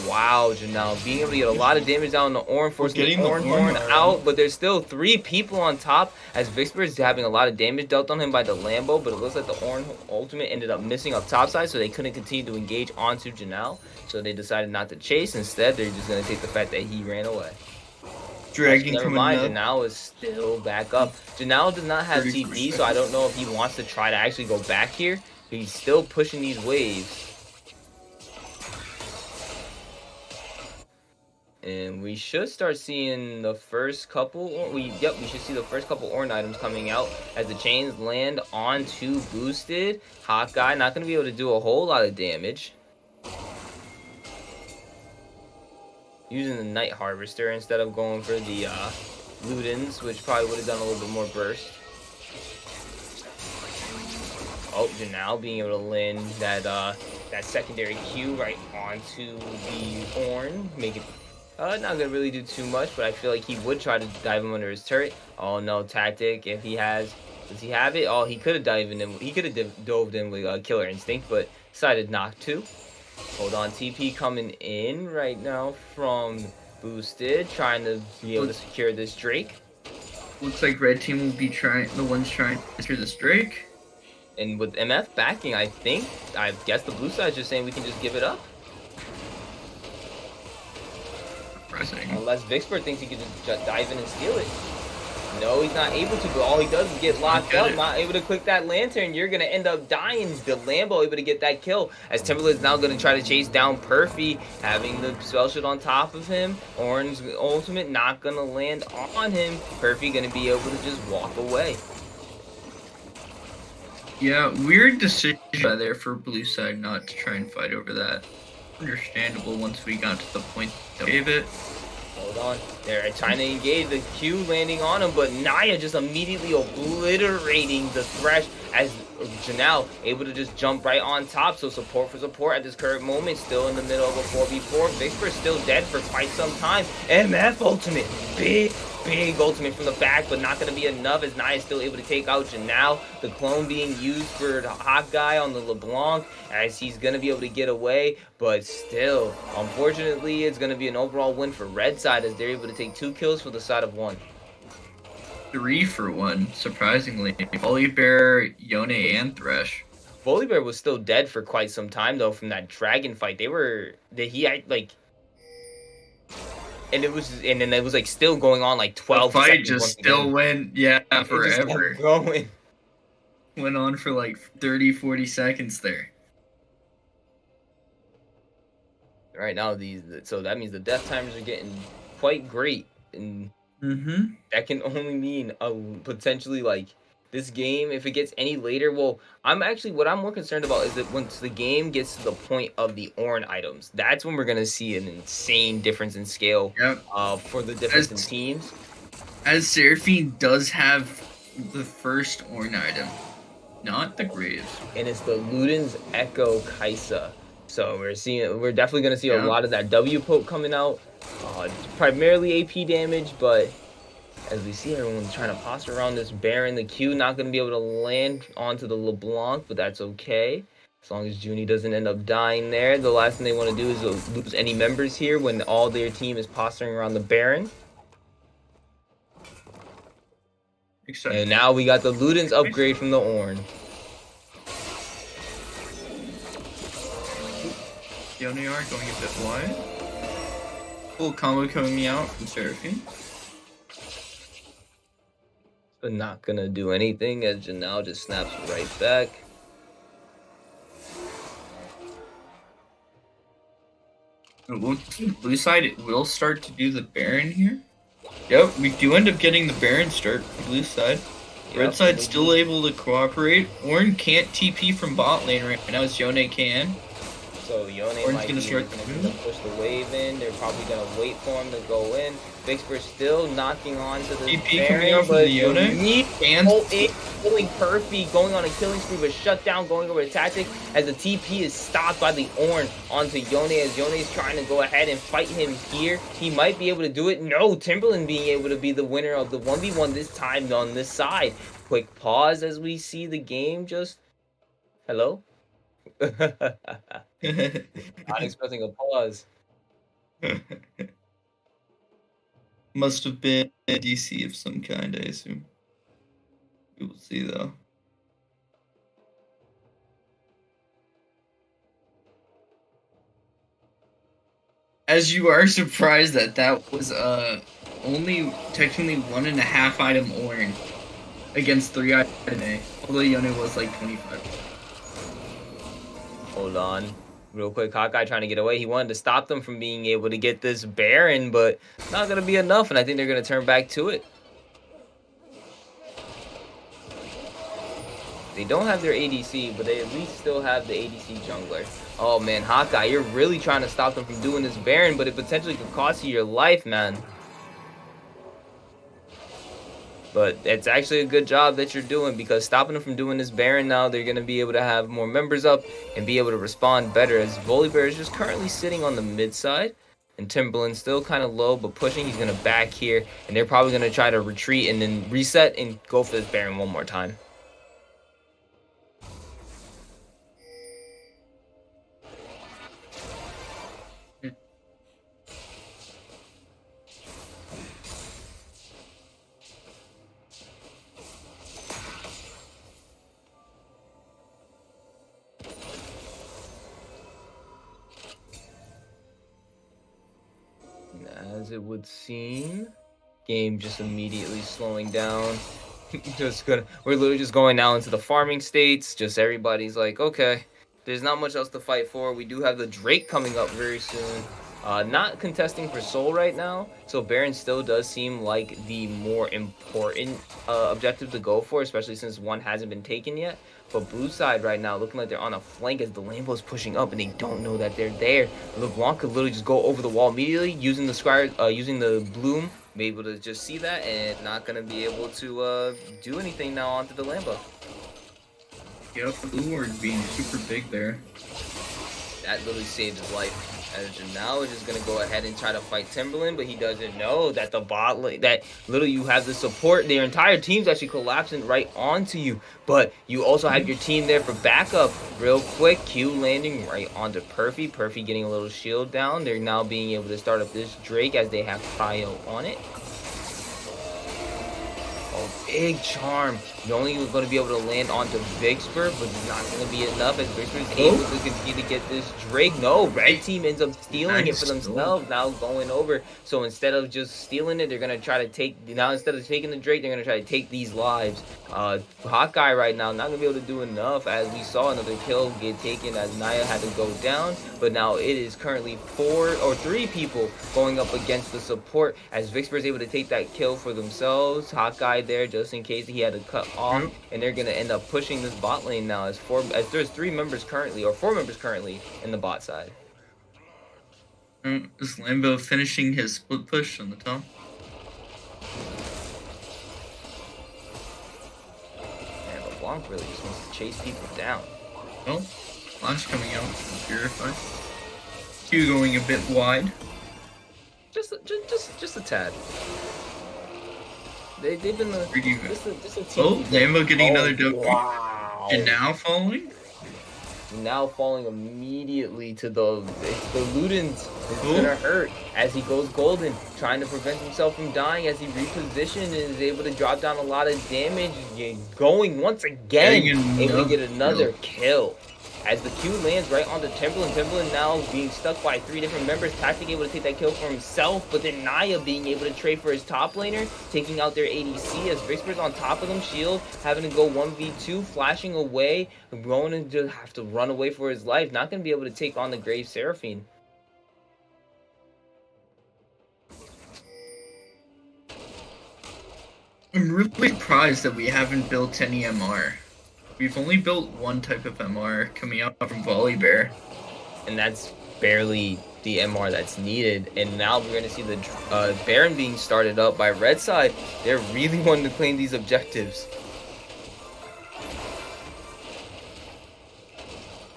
Wow, Janelle being able to get a lot of damage down on the Ornn, forcing the Ornn out, but there's still 3 people on top as Vixper is having a lot of damage dealt on him by the Lambo, but it looks like the Ornn ultimate ended up missing up topside, so they couldn't continue to engage onto Janelle, so they decided not to chase. Instead, they're just going to take the fact that he ran away. Dragging never mind, Janelle is still back up. Janelle does not have TD, so I don't know if he wants to try to actually go back here. He's still pushing these waves. And we should start seeing the first couple. We should see the first couple Orn items coming out as the chains land onto boosted. Hawkeye not going to be able to do a whole lot of damage. Using the Night Harvester instead of going for the Ludens, which probably would have done a little bit more burst. Oh, Janelle being able to land that secondary Q right onto the Orn, make it not gonna really do too much, but I feel like he would try to dive him under his turret. Oh no, tactic. If he has, does he have it? Oh, he could have dived in. He could have dove in with Killer Instinct, but decided not to. Hold on, TP coming in right now from boosted, trying to be able to secure this Drake. Looks like red team will be the ones trying to secure this Drake. And with MF backing, I guess the blue side's just saying we can just give it up. Surprising. Unless Vixpert thinks he can just dive in and steal it. No, he's not able to, but all he does is get locked up, not able to click that lantern. You're going to end up dying. The Lambo able to get that kill, as Timberland's now going to try to chase down Perfy, having the spell shield on top of him. Orange's ultimate not going to land on him. Perfy going to be able to just walk away. Yeah, weird decision there for blue side not to try and fight over that. Understandable once we got to the point that gave it. Hold on. They're trying to engage the Q landing on him, but Naya just immediately obliterating the Thresh as Janelle able to just jump right on top. So support for support at this current moment. Still in the middle of a 4v4. Vixper still dead for quite some time. MF ultimate. Big ultimate from the back, but not going to be enough as Naya is still able to take out Janelle. The clone being used for the Hawkeye on the LeBlanc as he's going to be able to get away, but still, unfortunately, it's going to be an overall win for red side as they're able to take 2 kills for the side of 1. 3 for 1, surprisingly. Volibear, Yone, and Thresh. Volibear was still dead for quite some time, though, from that dragon fight. And then it was like still going on like 12 the fight seconds. Just still went, forever. It just kept going. Went on for like 30, 40 seconds there. Right now, so that means the death timers are getting quite great, and that can only mean potentially like this game, if it gets any later. Well, what I'm more concerned about is that once the game gets to the point of the Orn items, that's when we're gonna see an insane difference in scale for the different teams. As Seraphine does have the first Orn item, not the Graves, and it's the Luden's Echo Kaisa. So we're definitely gonna see a lot of that W poke coming out. Primarily AP damage, but as we see everyone trying to posture around this Baron, the Q not going to be able to land onto the LeBlanc, but that's okay. As long as Junie doesn't end up dying there. The last thing they want to do is lose any members here when all their team is posturing around the Baron. Exciting. And now we got the Luden's upgrade from the Orn. Yone are going a bit wide. Full combo coming out from Seraphine. But not gonna do anything as Janelle just snaps right back. Blue side, it will start to do the Baron here. Yep, we do end up getting the Baron start for blue side. Red side still able to cooperate. Orn can't TP from bot lane right now as Yone can. So Yone might be gonna push the wave in. They're probably gonna wait for him to go in. Vixper still knocking on to the TP coming out from the Yone. And killing Perfy, going on a killing spree, but shut down, going over to tactic as the TP is stopped by the Orn onto Yone as Yone is trying to go ahead and fight him here. He might be able to do it. No, Timberland being able to be the winner of the 1v1 this time on this side. Quick pause as we see the game just... Hello? Not expecting a pause. Must have been a DC of some kind, I assume. We will see though. As you are surprised that was only technically 1.5 item Orn against 3 item A, although Yone was like 25. Hold on. Real quick, Hawkeye trying to get away. He wanted to stop them from being able to get this Baron, but not going to be enough, and I think they're going to turn back to it. They don't have their ADC, but they at least still have the ADC jungler. Oh, man, Hawkeye, you're really trying to stop them from doing this Baron, but it potentially could cost you your life, man. But it's actually a good job that you're doing, because stopping them from doing this Baron now, they're going to be able to have more members up and be able to respond better, as Volibear is just currently sitting on the mid side. And Timberland's still kind of low, but pushing. He's going to back here, and they're probably going to try to retreat and then reset and go for this Baron one more time. As it would seem, game just immediately slowing down. We're literally just going now into the farming states. Just everybody's like, okay, there's not much else to fight for. We do have the Drake coming up very soon. Not contesting for Soul right now, so Baron still does seem like the more important objective to go for, especially since one hasn't been taken yet. But blue side right now looking like they're on a flank as the Lambo's pushing up and they don't know that they're there. LeBlanc could literally just go over the wall immediately using the Squire, using the Bloom, be able to just see that and not gonna be able to do anything now onto the Lambo. Yep, blue ward being super big there. That literally saved his life. As now is just gonna go ahead and try to fight Timberland, but he doesn't know that the bot lane, that literally you have the support. Their entire team's actually collapsing right onto you, but you also have your team there for backup. Real quick, Q landing right onto Perfy. Perfy getting a little shield down. They're now being able to start up this Drake as they have Prio on it. Oh, big charm. You're only going to be able to land onto Vicksburg, but it's not going to be enough as Vicksburg is able to continue to get this Drake. No, red team ends up stealing it for themselves, now going over. So instead of just stealing it, they're going to try to take, now instead of taking the Drake, they're going to try to take these lives. Hawkeye right now not going to be able to do enough, as we saw another kill get taken as Naya had to go down. But now it is currently 4 or 3 people going up against the support, as Vicksburg is able to take that kill for themselves. Hawkeye there just in case he had to cut off, and they're gonna end up pushing this bot lane now as there's 4 members currently in the bot side. Is Lambo finishing his split push on the top? Man, LeBlanc really just wants to chase people down. Well, Launch coming out from Purify. Q going a bit wide. Just a tad. They've been just a team. Oh, Lambo getting another dope. Wow. And now falling? Now falling immediately to the Ludens. It's gonna hurt as he goes golden, trying to prevent himself from dying as he repositioned and is able to drop down a lot of damage. Going once again, able to get another kill. As the Q lands right onto Timberland. Timberland now being stuck by 3 different members. Tactic able to take that kill for himself, but then Naya being able to trade for his top laner, taking out their ADC as Vicksburg's on top of them. Shield having to go 1v2, flashing away. Ronan just have to run away for his life. Not going to be able to take on the Grave Seraphine. I'm really surprised that we haven't built any MR. We've only built one type of MR coming out from Volibear. And that's barely the MR that's needed. And now we're going to see the Baron being started up by red side. They're really wanting to claim these objectives.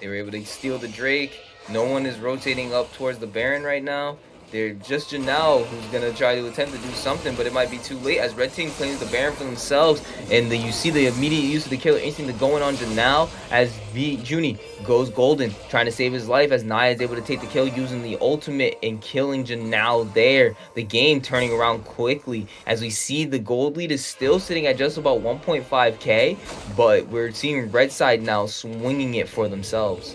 They were able to steal the Drake. No one is rotating up towards the Baron right now. They're just Janelle who's going to try to attempt to do something, but it might be too late as red team claims the Baron for themselves. And you see the immediate use of the killer instinct going on Janelle as Junie goes golden, trying to save his life as Naya is able to take the kill using the ultimate and killing Janelle there. The game turning around quickly as we see the gold lead is still sitting at just about 1.5k, but we're seeing red side now swinging it for themselves.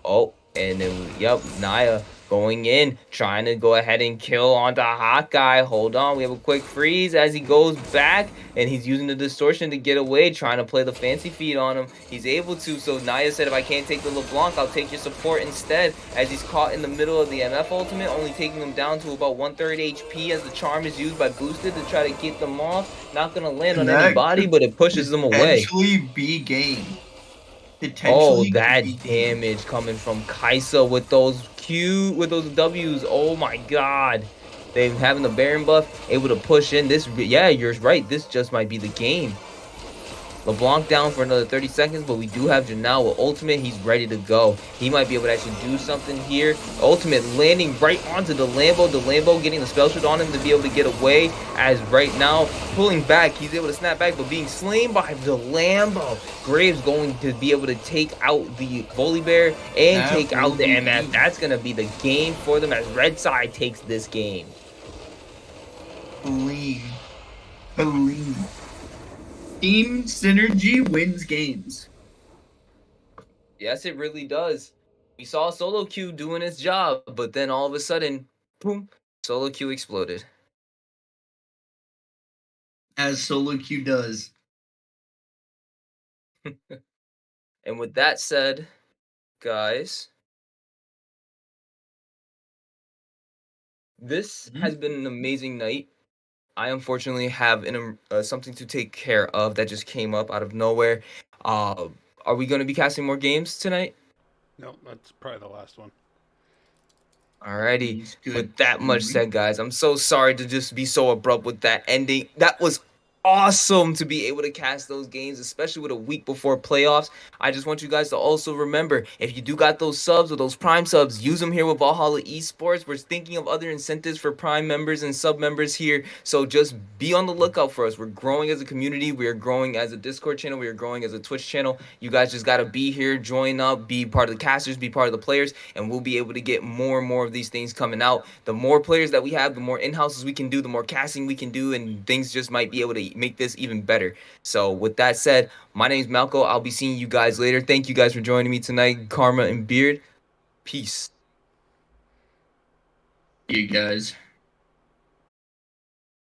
Oh. And then, yep, Naya going in, trying to go ahead and kill onto Hawkeye. Hold on, we have a quick freeze as he goes back, and he's using the distortion to get away, trying to play the fancy feet on him. He's able to, so Naya said, if I can't take the LeBlanc, I'll take your support instead, as he's caught in the middle of the MF ultimate, only taking him down to about 1/3 HP as the charm is used by Boosted to try to get them off. Not going to land on And that anybody, could but it pushes them away. Potentially be game. Oh, Potentially could that be game. damage coming from Kaisa with those W's. Oh my god. They having the Baron buff, able to push in this. Yeah, you're right. This just might be the game. LeBlanc down for another 30 seconds, but we do have Janelle with ultimate. He's ready to go. He might be able to actually do something here. Ultimate landing right onto the Lambo. The Lambo getting the spell shield on him to be able to get away. As right now, pulling back, he's able to snap back, but being slain by the Lambo. Graves going to be able to take out the Volibear and That take will out the be MF. game. That's going to be the game for them as Red Side takes this game. Clean. Team synergy wins games. Yes, it really does. We saw Solo Q doing its job, but then all of a sudden, boom, Solo Q exploded. As Solo Q does. And with that said, guys, this has been an amazing night. I unfortunately have something to take care of that just came up out of nowhere. Are we going to be casting more games tonight? No, that's probably the last one. Alrighty. He's good. With that much said, guys, I'm so sorry to just be so abrupt with that ending. That was awesome to be able to cast those games, especially with a week before playoffs. I just want you guys to also remember, if you do got those subs or those Prime subs, use them here with Valhalla Esports. We're thinking of other incentives for Prime members and sub members here, so just be on the lookout for us. We're growing as a community. We are growing as a Discord channel. We are growing as a Twitch channel. You guys just got to be here, join up, be part of the casters, be part of the players, and we'll be able to get more and more of these things coming out. The more players that we have, the more in-houses we can do, the more casting we can do, and things just might be able to make this even better. So with that said, my name is Malco. I'll be seeing you guys later. Thank you guys for joining me tonight, Karma and Beard. Peace. You guys.